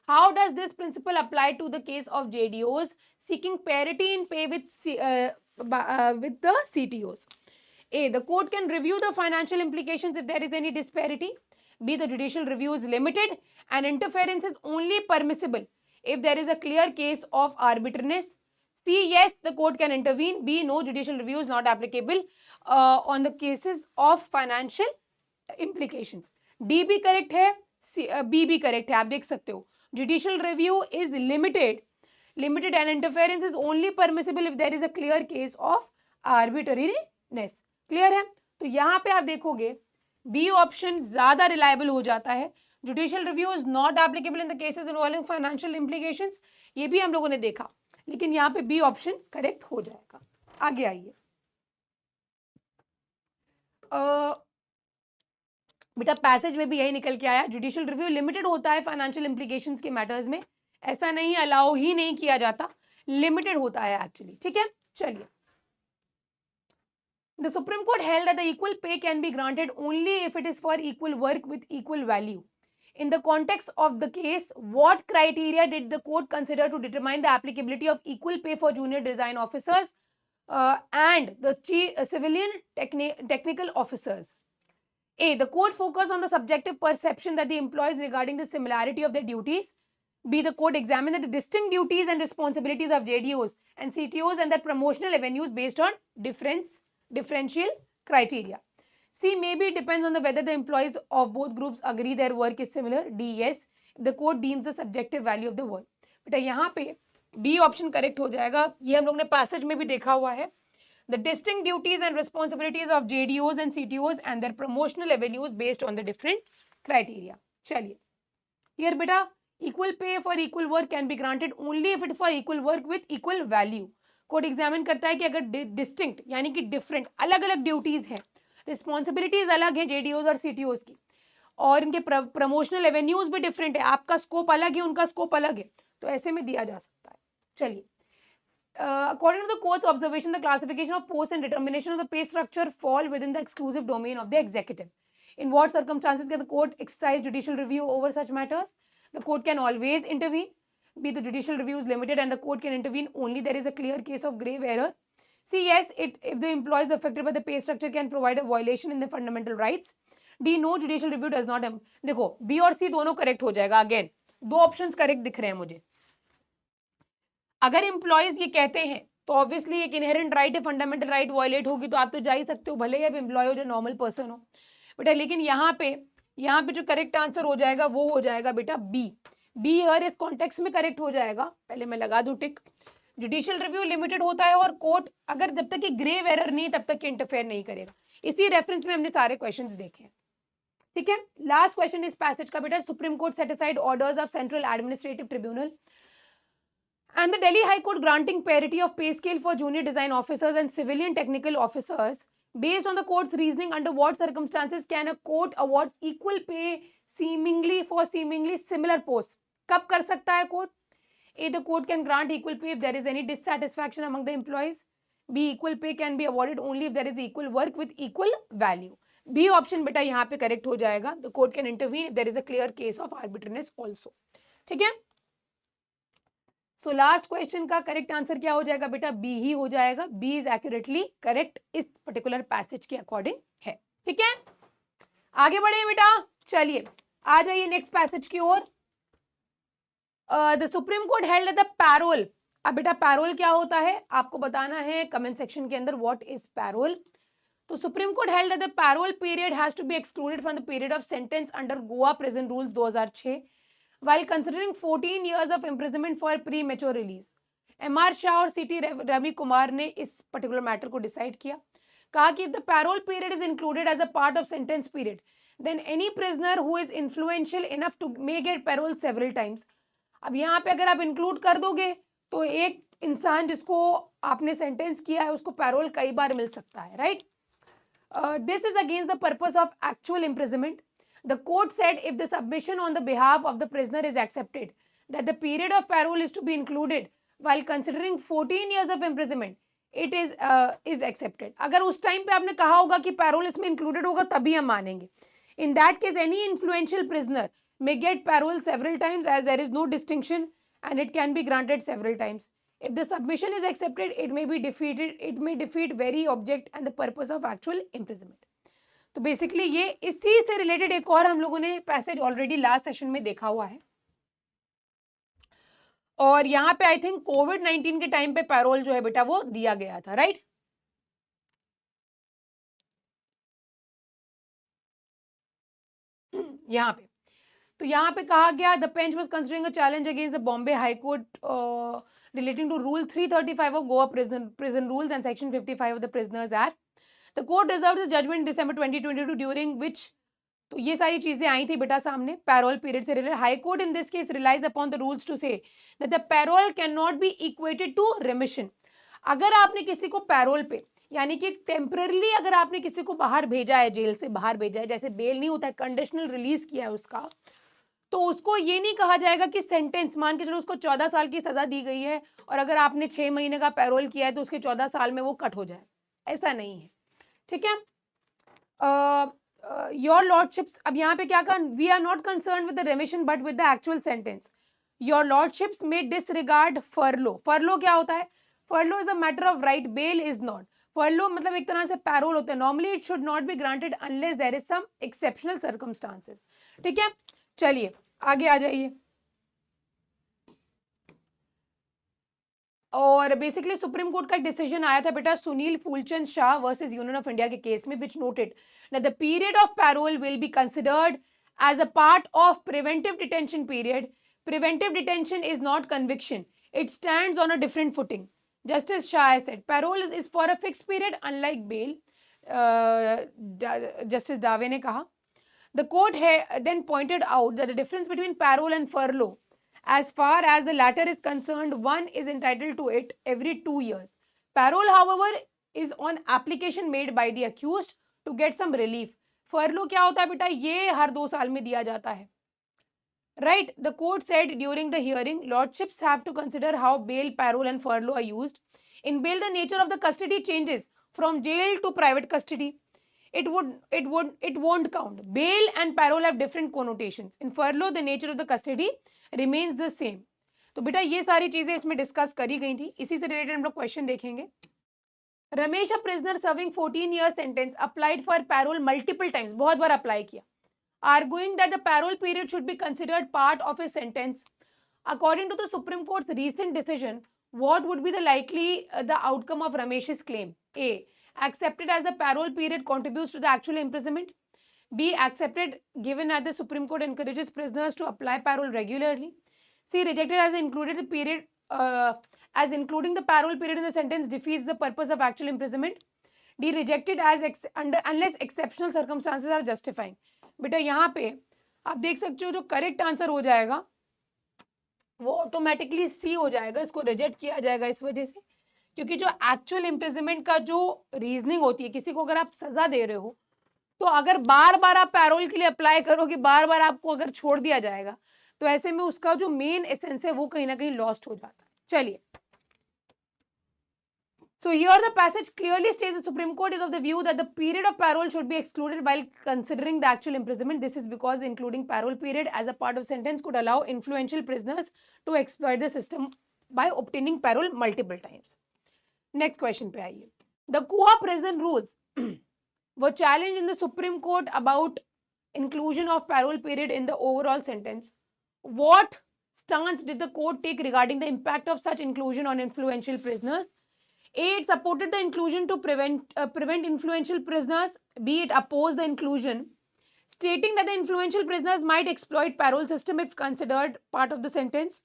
How does this principle apply to the case of JDOs seeking parity in pay with the CTOs? A, the court can review the financial implications if there is any disparity. B, the judicial review is limited and interference is only permissible if there is a clear case of arbitrariness. C, yes, the court can intervene. B, no, judicial review is not applicable on the cases of financial implications. D भी correct है, B भी correct है, आप देख सकते हो. Judicial review is limited and interference is only permissible if there is a clear case of arbitrariness. Clear है? तो यहाँ पे आप देखोगे बी ऑप्शन ज्यादा रिलायबल हो जाता है. Judicial review is not applicable in the cases involving financial implications, ये भी हम लोगों ने देखा, लेकिन यहाँ पे बी ऑप्शन करेक्ट हो जाएगा. आगे आइए बेटा, पैसेज में भी यही निकल के आया, जुडिशियल रिव्यू लिमिटेड होता है फाइनेंशियल इम्प्लीकेशंस के मैटर्स में, ऐसा नहीं अलाउ ही नहीं किया जाता, लिमिटेड होता है एक्चुअली. ठीक है, चलिए. The Supreme Court held that the equal pay can be granted only if it is for equal work with equal value. In the context of the case, what criteria did the court consider to determine the applicability of equal pay for junior design officers and the civilian technical officers? A, the court focused on the subjective perception that the employees regarding the similarity of their duties. B, the court examined the distinct duties and responsibilities of JDOs and CTOs and their promotional avenues based on differential criteria. C, maybe it depends on the whether the employees of both groups agree their work is similar. D, yes, the court deems the subjective value of the work. बेटा यहाँ पे B option correct हो जाएगा, ये हम लोग ने passage में भी देखा हुआ है. The distinct duties and responsibilities of JDOs and CTOs and their promotional avenues based on the different criteria. चलिए, here बेटा equal pay for equal work can be granted only if it is for equal work with equal value. Court examine करता है कि अगर distinct यानी कि different अलग अलग ड्यूटीज हैं, रिस्पॉन्सिबिलिटीज अलग है JDOs और CTOs की, और इनके प्रमोशनल एवेन्यूज भी डिफरेंट है, आपका स्कोप अलग है उनका स्कोप अलग है, तो ऐसे में दिया जा सकता है. चलिए, according to the court's observation, the classification of posts and determination of the pay structure fall within the exclusive domain of the executive. In what circumstances can the court exercise judicial review over such matters? The court can always intervene. B, the judicial review is limited and the court can intervene only there is a clear case of grave error. C, yes, if the employees affected by the pay structure can provide a violation in the fundamental rights. D, no, judicial review does not. देखो B और C दोनों correct हो जाएगा. Again दो options correct दिख रहे हैं मुझे. अगर एम्प्लॉयज ये कहते हैं तो ऑब्वियसली एक इनहेरेंट राइट है, फंडामेंटल राइट वायलेट होगी तो आप तो जा ही सकते हो, भले ही आप एम्प्लॉय हो जो नॉर्मल पर्सन हो बेटा. लेकिन यहाँ पे जो करेक्ट आंसर हो जाएगा वो हो जाएगा बेटा बी. बी हर इस कॉन्टेक्स्ट में करेक्ट हो जाएगा. पहले मैं लगा दूं टिक. जुडिशियल रिव्यू लिमिटेड होता है और कोर्ट अगर जब तक कि ग्रेव एरर नहीं तब तक इंटरफेयर नहीं करेगा. इसी रेफरेंस में हमने सारे क्वेश्चंस देखे हैं. ठीक है, लास्ट क्वेश्चन इस पैसेज का बेटा, supreme court set aside orders of central administrative tribunal And the Delhi High Court granting parity of pay scale for junior design officers and civilian technical officers based on the court's reasoning, under what circumstances can a court award equal pay seemingly similar posts? कब कर सकता है court? A, the court can grant equal pay if there is any dissatisfaction among the employees. B, equal pay can be awarded only if there is equal work with equal value. B option बेटा यहाँ पे correct हो जाएगा. The court can intervene if there is a clear case of arbitrariness also. ठीक है? So last question का correct answer क्या हो जाएगा बेटा? बी ही हो जाएगा. बी इज एक्यूरेटली करेक्ट, इस पर्टिकुलर पैसेज के अकॉर्डिंग है. ठीक है, आगे बढ़े बेटा. चलिए आ जाइए नेक्स्ट पैसेज की ओर. The Supreme Court held the parole. अब बेटा पैरोल क्या होता है आपको बताना है कमेंट सेक्शन के अंदर. What is parole? तो Supreme Court held that the parole period has to be excluded from the period of sentence under Goa prison rules 2006 while considering 14 years of imprisonment for premature release. MR Shah और CT Ravi Kumar ने इस particular matter को decide किया. कहा कि if the parole period is included as a part of sentence period, then any prisoner who is influential enough to may get parole several times. अब यहाँ पे अगर आप इंक्लूड कर दोगे तो एक इंसान जिसको आपने सेंटेंस किया है उसको पैरोल कई बार मिल सकता है. Right, this is against the purpose of actual imprisonment. The court said if the submission on the behalf of the prisoner is accepted, that the period of parole is to be included while considering 14 years of imprisonment, it is accepted. अगर उस time पे आपने कहा होगा कि payroll इसमें included होगा तभी हम मानेंगे. In that case, any influential prisoner may get parole several times as there is no distinction and it can be granted several times. If the submission is accepted, it may defeat very object and the purpose of actual imprisonment. तो basically ये इसी से related एक और हम लोगों ने passage already last session में देखा हुआ है. और यहाँ पे आई थिंक कोविड-19 के टाइम पे पैरोल जो है बेटा वो दिया गया था. राइट, यहाँ पे तो यहाँ पे कहा गया the bench was considering a challenge against the Bombay High Court relating to rule 335 of Goa prison rules and section 55 of the Prisoners Act. The court reserved its judgment in December 2022 during which तो ये सारी चीजें आई थी बेटा सामने parole period से related. High court in this case relies upon the rules to say that the parole can not be equated to remission. अगर आपने किसी को पैरोल पे यानी कि टेम्पररी अगर आपने किसी को बाहर भेजा है, जेल से बाहर भेजा है, जैसे बेल नहीं होता है, कंडीशनल रिलीज किया है उसका, तो उसको ये नहीं कहा जाएगा कि सेंटेंस मान के चलो उसको 14 साल की सजा दी गई है और अगर आपने 6 महीने का पैरोल किया है तो उसके 14 साल में वो कट हो जाए. ऐसा नहीं है. ठीक है, योर लॉर्डशिप्स. अब यहाँ पे क्या कहा? We are not concern with the remission but with the actual sentence. Your lordships may disregard furlough. Furlough क्या होता है? Furlough is a matter of right, bail is not. Furlough मतलब एक तरह से पैरोल होता है. Normally it should not be granted unless there is some exceptional circumstances. ठीक है, चलिए आगे आ जाइए. और बेसिकली सुप्रीम कोर्ट का एक डिसीजन आया था बेटा Sunil Phoolchand Shah versus Union of India के केस में, which noted that the period of parole will be considered as a part of preventive detention period. Preventive detention is not conviction, it stands on a different footing. Justice Shah said parole is for a fixed period unlike bail. Justice Dave ने कहा. The court then pointed out that the difference between parole and furlough, as far as the latter is concerned, one is entitled to it every 2 years. Parole, however, is on application made by the accused to get some relief. Furlough क्या होता है बेटा? ये हर 2 साल में दिया जाता है. Right, the court said during the hearing, lordships have to consider how bail, parole and furlough are used. In bail, the nature of the custody changes from jail to private custody. It won't count. Bail and parole have different connotations. In furlough, the nature of the custody remains the same. तो बेटा ये सारी चीजें इसमें discuss करी गई थी. इसी से रिलेटेड हम लोग क्वेश्चन देखेंगे. Ramesh, a prisoner serving 14 years sentence, applied for parole multiple times. बहुत बार अप्लाई किया. Arguing that the parole period should be considered part of his sentence. According to the Supreme Court's recent decision, what would be the outcome of Ramesh's claim? A. Accepted as the parole period contributes to the actual imprisonment. B. Accepted given that the Supreme Court encourages prisoners to apply parole regularly. C. Rejected as included the period as including the parole period in the sentence defeats the purpose of actual imprisonment. D. Rejected as unless exceptional circumstances are justifying. बेटा यहाँ पे आप देख सकते हो जो correct answer हो जाएगा वो ऑटोमेटिकली सी हो जाएगा, इसको रिजेक्ट किया जाएगा इस वजह से, क्योंकि जो एक्चुअल इम्प्रिजनमेंट का जो रीजनिंग होती है, किसी को अगर आप सजा दे रहे हो तो अगर बार बार आप पैरोल के लिए अप्लाई करोगे, बार बार आपको अगर छोड़ दिया जाएगा, तो ऐसे में उसका जो मेन एसेंस है वो कहीं ना कहीं लॉस्ट हो जाता है। चलिए, so here the passage clearly states the Supreme Court is of the view that the period of parole should be excluded while considering the actual imprisonment. This is because including parole period as a part of sentence could allow influential prisoners to exploit the system by obtaining parole multiple times. Next question पे आइए. The Goa prison rules were challenged in the Supreme Court about inclusion of parole period in the overall sentence. What stance did the court take regarding the impact of such inclusion on influential prisoners? A, it supported the inclusion to prevent influential prisoners. B, it opposed the inclusion, stating that the influential prisoners might exploit parole system if considered part of the sentence.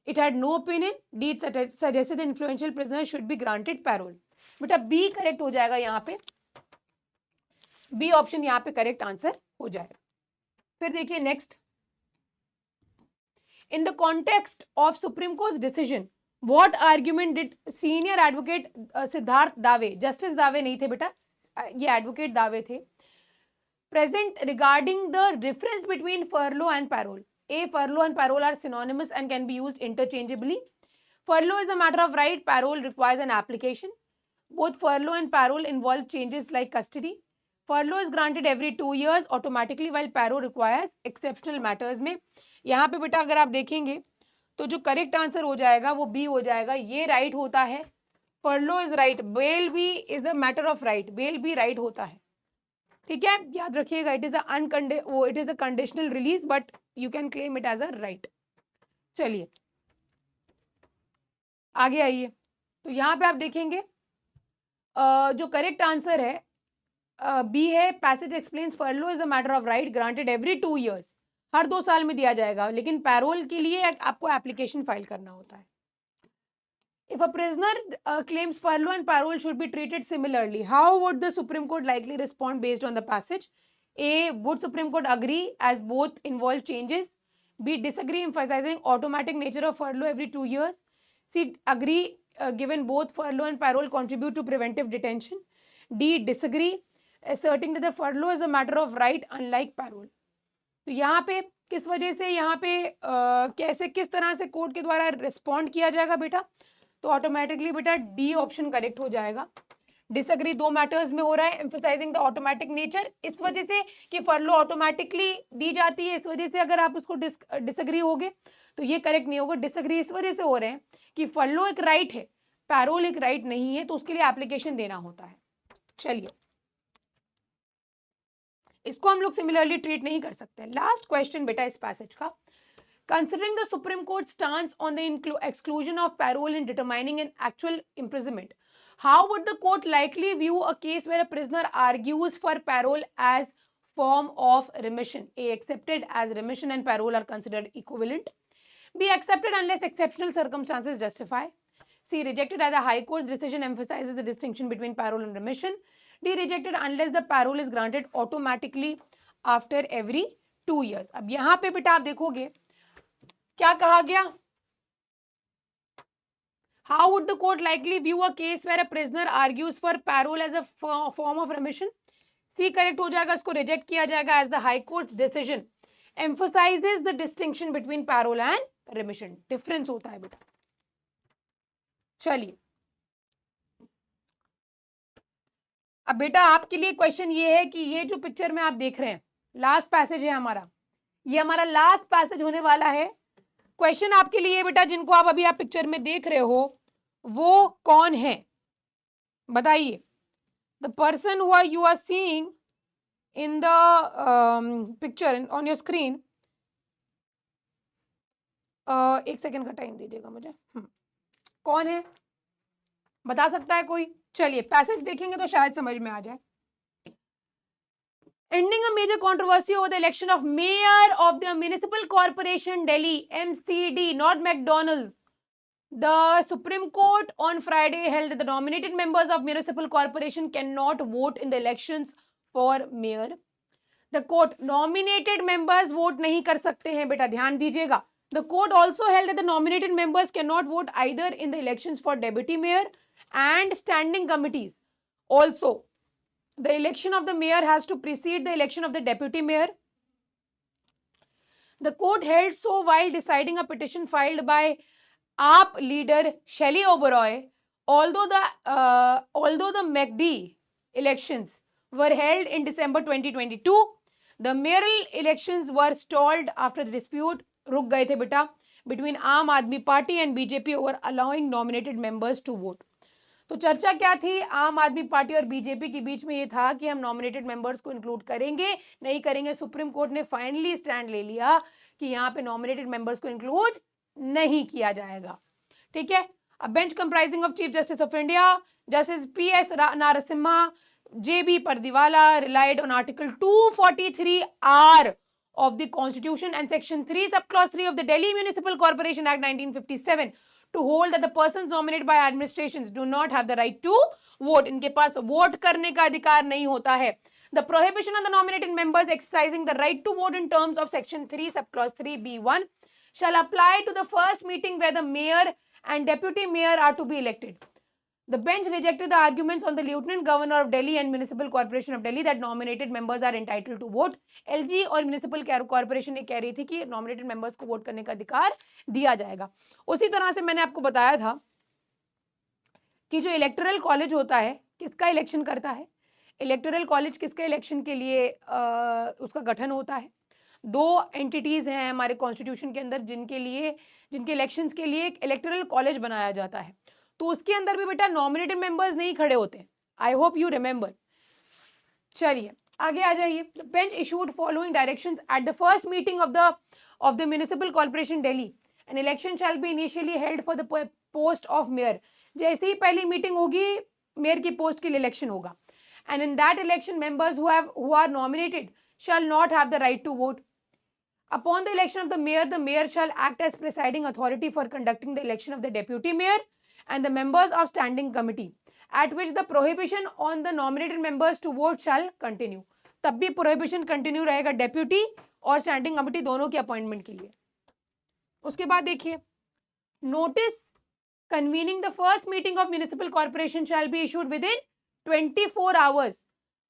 It had no opinion. D, it suggested the influential prisoners should be granted parole. बेटा B correct हो जाएगा यहाँ पे, B option यहाँ पे correct answer हो जाएगा. फिर देखिए next, in the context of supreme court decision What argument did senior advocate Siddharth दावे, जस्टिस दावे नहीं थे बेटा, ये एडवोकेट दावे थे, present regarding the difference between furlough and parole? A, furlough and parole are synonymous and can be used interchangeably. Furlough is a matter of right, parole requires an application. Both furlough and parole involve changes like custody. Furlough is granted every 2 years automatically while parole requires exceptional matters में. यहाँ पे बेटा अगर आप देखेंगे तो जो correct answer हो जाएगा वो बी हो जाएगा, ये राइट होता है. फर्लो इज राइट, बेल भी is the matter of right, bail भी राइट होता है. ठीक है, याद रखिएगा, it is a conditional release but you can claim it as a right. चलिए आगे आइए, तो यहाँ पे आप देखेंगे जो करेक्ट आंसर है बी है. Passage explains furlough is a matter of right granted every 2 years, हर 2 साल में दिया जाएगा, लेकिन पैरोल के लिए आपको एप्लीकेशन फाइल करना होता है. If a prisoner claims furlough and parole should be treated similarly, how would the Supreme Court likely respond based on the passage? A, would Supreme Court agree as both involve changes? B, disagree emphasizing automatic nature of furlough every 2 years? C, agree given both furlough and parole contribute to preventive detention? D, disagree asserting that the furlough is a matter of right unlike parole. तो यहाँ पे किस वजह से यहाँ पे कैसे किस तरह से कोर्ट के द्वारा रिस्पॉन्ड किया जाएगा बेटा, तो ऑटोमेटिकली बेटा डी ऑप्शन करेक्ट हो जाएगा. डिसएग्री 2 मैटर्स में हो रहा है, एम्फसाइजिंग द ऑटोमेटिक नेचर, इस वजह से कि फर्लो ऑटोमेटिकली दी जाती है, इस वजह से अगर आप उसको डिसएग्री होगे तो ये करेक्ट नहीं होगा. डिसएग्री इस वजह से हो रहे हैं कि फर्लो एक राइट है, पैरोल एक राइट नहीं है, तो उसके लिए एप्लीकेशन देना होता है. चलिए, इसको हम लोग सिमिलरली ट्रीट नहीं कर सकते. लास्ट क्वेश्चन बेटा इस पैसेज का, considering the Supreme Court's stance on the exclusion of parole in determining an actual imprisonment, how would the court likely view a case where a prisoner argues for parole as form of remission? A, accepted as remission and parole are considered equivalent. B, accepted unless exceptional circumstances justify. C, rejected as a high court's decision emphasizes the distinction between parole and remission. D, rejected unless the parole is granted automatically after every 2 years. अब यहाँ पे बेटा आप देखोगे क्या कहा गया, how would the court likely view a case where a prisoner argues for parole as a form of remission? C correct हो जाएगा, इसको रिजेक्ट किया जाएगा as the high court's decision emphasizes the distinction between parole and remission. Difference होता है बेटा. चलिए, अब बेटा आपके लिए क्वेश्चन ये है कि ये जो पिक्चर में आप देख रहे हैं लास्ट पैसेज है हमारा, ये हमारा लास्ट पैसेज होने वाला है. क्वेश्चन आपके लिए बेटा, जिनको आप अभी आप पिक्चर में देख रहे हो वो कौन है बताइए. The person who you are seeing in the picture on your screen, एक सेकंड का टाइम दीजिएगा मुझे. कौन है बता सकता है कोई? चलिए पैसेज देखेंगे तो शायद समझ में आ जाए. Ending a major controversy over the election of mayor of the Municipal Corporation Delhi, MCD, not McDonald's. The Supreme Court on Friday held that the nominated members of Municipal Corporation cannot vote in the elections for mayor. The court nominated members vote नहीं कर सकते हैं बेटा, ध्यान दीजिएगा. The court also held that the nominated members cannot vote either in the elections for deputy mayor and standing committees. Also, the election of the mayor has to precede the election of the deputy mayor. The court held so while deciding a petition filed by AAP leader Shelley Oberoi, although the MACD elections were held in December 2022, the mayoral elections were stalled after the dispute रुक गए थे बेटा between आम आदमी party and BJP over allowing nominated members to vote. तो चर्चा क्या थी? आम आदमी पार्टी और बीजेपी के बीच में ये था कि हम नॉमिनेटेड मेंबर्स को इंक्लूड करेंगे नहीं करेंगे. सुप्रीम कोर्ट ने फाइनली स्टैंड ले लिया कि यहाँ पे नॉमिनेटेड मेंबर्स को इंक्लूड नहीं किया जाएगा. ठीक है. A bench comprising of Chief Justice of India, Justice P.S. Narasimha, J.B. Pardiwala relied on Article 243R of the Constitution and Section 3, Subclause 3 of the Delhi Municipal Corporation Act 1957 to hold that the persons nominated by administrations do not have the right to vote. इनके पास vote करने का अधिकार नहीं होता है. The prohibition on the nominated members exercising the right to vote in terms of Section 3, Subclause 3B1 shall apply to the first meeting where the mayor and deputy mayor are to be elected. The bench rejected the arguments on the Lieutenant Governor of Delhi and Municipal Corporation of Delhi that nominated members are entitled to vote. LG और Municipal Corporation ने कह रही थी कि nominated members को vote करने का अधिकार दिया जाएगा. उसी तरह से मैंने आपको बताया था कि जो इलेक्टोरल कॉलेज होता है किसका इलेक्शन करता है. इलेक्टोरल कॉलेज किसके इलेक्शन के लिए उसका गठन होता है. दो एंटिटीज हैं हमारे कॉन्स्टिट्यूशन के अंदर जिनके इलेक्शंस के लिए एक इलेक्टोरल कॉलेज बनाया जाता है. तो उसके अंदर भी बेटा नॉमिनेटेड मेंबर्स नहीं खड़े होते. I hope you remember. चलिए आगे आ जाइए. The bench issued following directions at the first meeting of the municipal corporation Delhi. An election shall be initially held for the post of mayor. जैसे ही पहली मीटिंग होगी मेयर की पोस्ट के लिए इलेक्शन होगा. And in that election members who are nominated shall not have the right to vote. Upon the election of the mayor shall act as presiding authority for conducting the election of the deputy mayor and the members of standing committee, at which the prohibition on the nominated members to vote shall continue. तब भी prohibition continue रहेगा deputy और standing committee दोनों की appointment के लिए. उसके बाद देखिए, notice convening the first meeting of municipal corporation shall be issued within 24 hours.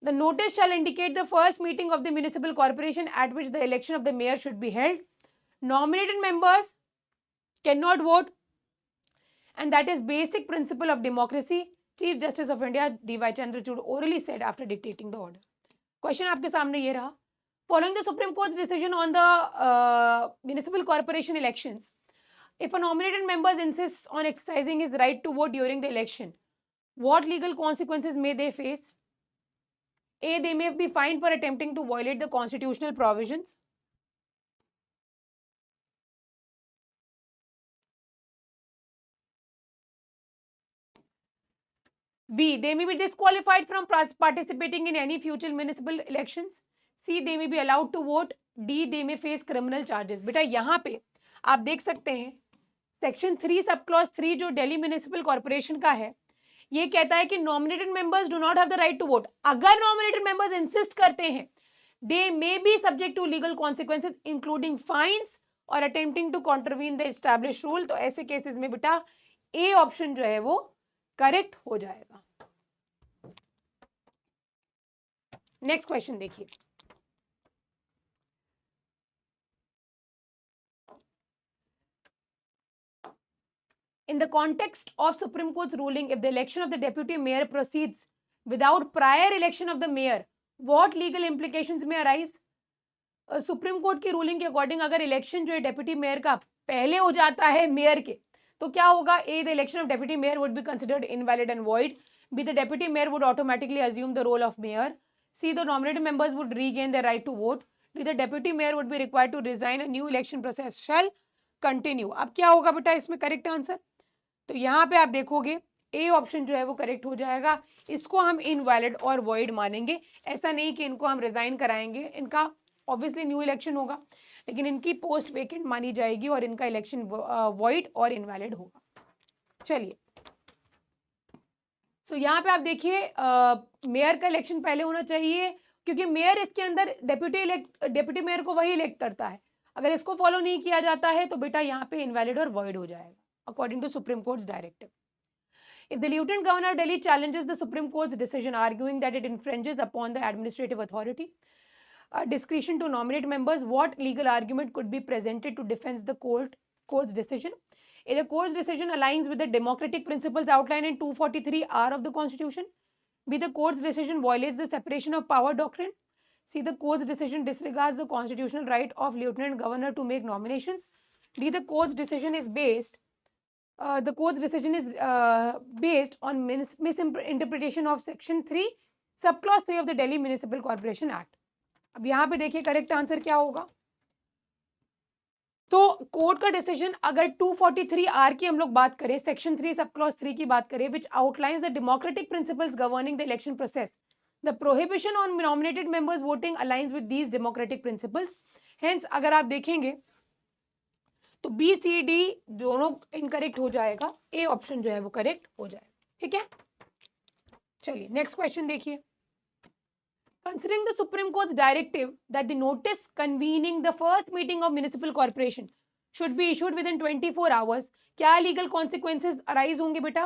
The notice shall indicate the first meeting of the municipal corporation at which the election of the mayor should be held. Nominated members cannot vote, and that is basic principle of democracy. Chief Justice of India D.Y. Chandrachud orally said after dictating the order. Question आपके सामने ये रहा. Following the Supreme Court's decision on the municipal corporation elections, if a nominated member insists on exercising his right to vote during the election, what legal consequences may they face? A. They may be fined for attempting to violate the constitutional provisions. B. They may be disqualified from participating in any future municipal elections. C. They may be allowed to vote. D. They may face criminal charges. बेटा यहाँ पे आप देख सकते हैं section 3 sub clause 3 जो Delhi municipal corporation का है ये कहता है कि nominated members do not have the right to vote. अगर नॉमिनेटेड मेंबर्स इंसिस्ट करते हैं they may be subject to legal consequences including fines और attempting to contravene the establish rule. तो ऐसे केसेस में बेटा ए ऑप्शन जो है वो करेक्ट हो जाएगा. नेक्स्ट क्वेश्चन देखिए. In the context of Supreme Court's ruling, if the election of the deputy mayor proceeds without prior election of the mayor, what legal implications may arise? Supreme court की ruling के according अगर election जो है deputy mayor का पहले हो जाता है मेयर के तो क्या होगा? A, the election of deputy mayor would be considered invalid and void. B, the deputy mayor would automatically assume the role of mayor. C, the nominated members would regain the right to vote. D, the deputy mayor would be required to resign. A new election process shall continue. अब क्या होगा बेटा इसमें correct answer? तो यहाँ पे आप देखोगे ए ऑप्शन जो है वो करेक्ट हो जाएगा. इसको हम इनवैलिड और वॉइड मानेंगे. ऐसा नहीं कि इनको हम रिजाइन कराएंगे. इनका ऑब्वियसली न्यू इलेक्शन होगा लेकिन इनकी पोस्ट वेकेंट मानी जाएगी और इनका इलेक्शन वॉइड और इनवैलिड होगा. चलिए सो यहाँ पे आप देखिए मेयर का इलेक्शन पहले होना चाहिए क्योंकि मेयर इसके अंदर डेप्यूटी मेयर को वही इलेक्ट करता है. अगर इसको फॉलो नहीं किया जाता है तो बेटा यहाँ पे इनवैलिड और वॉइड हो जाएगा according to Supreme Court's directive. If the Lieutenant Governor of Delhi challenges the Supreme Court's decision, arguing that it infringes upon the administrative authority discretion to nominate members, what legal argument could be presented to defend the court's decision? A, the court's decision aligns with the democratic principles outlined in 243R of the Constitution. B, the court's decision violates the separation of power doctrine. C, the court's decision disregards the constitutional right of Lieutenant Governor to make nominations. D, the court's decision is based on misinterpretation of Section 3, Subclause 3 of the Delhi Municipal Corporation Act. अब यहाँ पे देखिए correct answer क्या होगा. तो court का decision अगर 243R की हम लोग बात करें, सेक्शन 3 सब क्लॉज 3 की बात करें, which outlines the democratic principles governing the election process, the prohibition on nominated members voting aligns with these democratic principles. Hence अगर आप देखेंगे तो बी सी डी दोनों इनकरेक्ट हो जाएगा, ए ऑप्शन जो है वो करेक्ट हो जाएगा. ठीक है, चलिए नेक्स्ट क्वेश्चन देखिए. Considering the Supreme Court's directive that the notice convening the first meeting of municipal corporation should be issued within 24 hours, क्या legal consequences arise होंगे बेटा?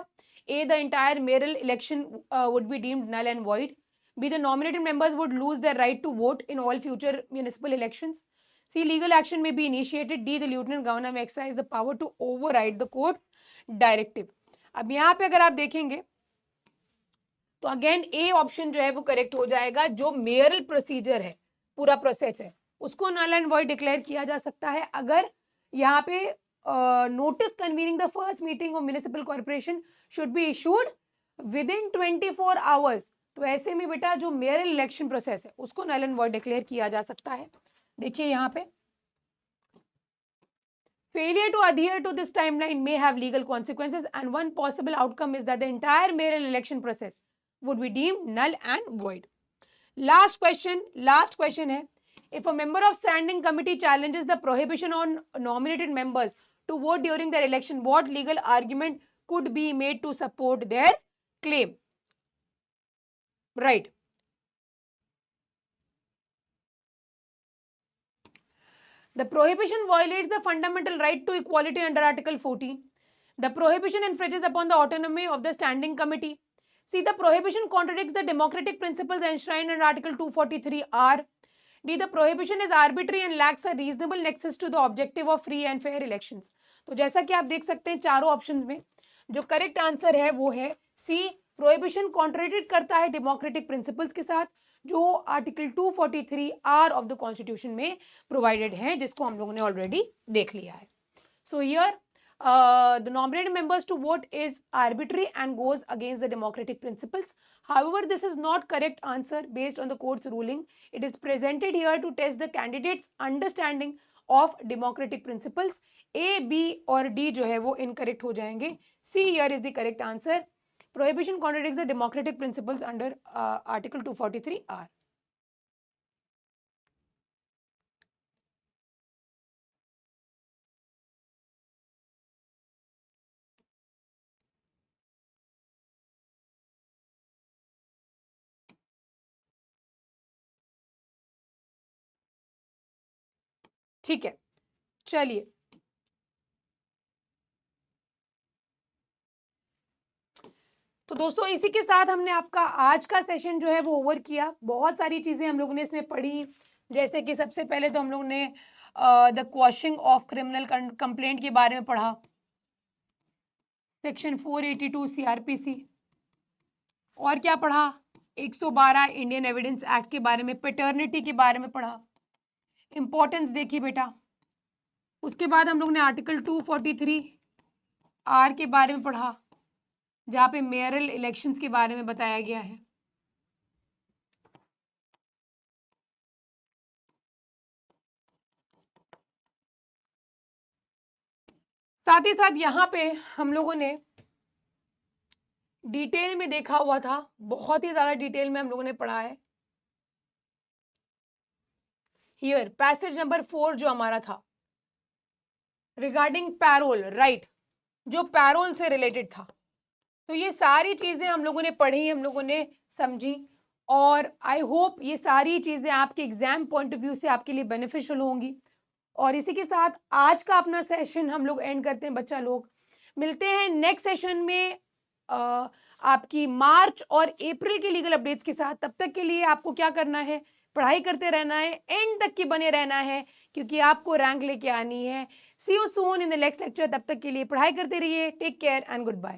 A, the entire mayoral election would be deemed null and void. B, the nominated members would lose their right to vote in all future municipal elections. C, legal action may be initiated. D, the lieutenant governor may exercise the power to override the court's directive. अब यहाँ पे अगर आप देखेंगे तो again A option जो है वो करेक्ट हो जाएगा. जो मेयरल प्रोसीजर है, पूरा प्रोसेस है, उसको नल एंड वॉइड डिक्लेयर किया जा सकता है अगर यहाँ पे notice convening the first meeting of municipal corporation should be issued with in 24 hours. तो ऐसे में बेटा जो मेयरल इलेक्शन प्रोसेस है उसको नल एंड वॉइड डिक्लेयर किया जा सकता है. देखिए यहाँ पे failure to adhere to this timeline may have legal consequences and one possible outcome is that the entire mayoral election process would be deemed null and void. Last question है, if a member of standing committee challenges the prohibition on nominated members to vote during their election, what legal argument could be made to support their claim? Right. The prohibition violates the fundamental right to equality under Article 14. The prohibition infringes upon the autonomy of the standing committee. See, the prohibition contradicts the democratic principles enshrined in Article 243R. D, the prohibition is arbitrary and lacks a reasonable nexus to the objective of free and fair elections. तो जैसा कि आप देख सकते हैं चारों option में जो करेक्ट आंसर है वो है सी. प्रोहिबिशन कॉन्ट्रडिक्ट करता है डेमोक्रेटिक प्रिंसिपल्स के साथ जो article 243R of the constitution में प्रोवाइडेड है, जिसको हम लोगों ने ऑलरेडी देख लिया है. So here the nominated members to vote is arbitrary and goes against the democratic principles. However, this is not correct answer based on the court's ruling. It is presented here to test the candidate's understanding of democratic principles. A, B और D जो है वो incorrect हो जाएंगे. C here is the correct answer. Prohibition contradicts the democratic principles under Article 243R. ठीक है, चलिए तो दोस्तों इसी के साथ हमने आपका आज का सेशन जो है वो ओवर किया. बहुत सारी चीज़ें हम लोगों ने इसमें पढ़ी, जैसे कि सबसे पहले तो हम लोगों ने द क्वॉशिंग ऑफ क्रिमिनल कंप्लेंट के बारे में पढ़ा, सेक्शन 482 CRPC, और क्या पढ़ा 112 इंडियन एविडेंस एक्ट के बारे में, पैटर्निटी के बारे में पढ़ा, इंपॉर्टेंस देखी बेटा. उसके बाद हम लोग ने आर्टिकल 243R के बारे में पढ़ा जहाँ पे मेयरल इलेक्शंस के बारे में बताया गया है. साथ ही साथ यहाँ पे हम लोगों ने डिटेल में देखा हुआ था, बहुत ही ज्यादा डिटेल में हम लोगों ने पढ़ा है. हियर पैसेज नंबर 4 जो हमारा था रिगार्डिंग पैरोल राइट, जो पैरोल से रिलेटेड था. तो ये सारी चीजें हम लोगों ने पढ़ी, हम लोगों ने समझी, और आई होप ये सारी चीजें आपके एग्जाम पॉइंट ऑफ व्यू से आपके लिए बेनिफिशियल होंगी. और इसी के साथ आज का अपना सेशन हम लोग एंड करते हैं बच्चा लोग। मिलते हैं नेक्स्ट सेशन में आपकी मार्च और अप्रैल के लीगल अपडेट्स के साथ। तब तक के लिए आपको क्या करना है, पढ़ाई करते रहना है, एंड तक के बने रहना है, क्योंकि आपको रैंक लेके आनी है। See you soon in the next lecture. तब तक के लिए पढ़ाई करते रहिए। Take care and good bye.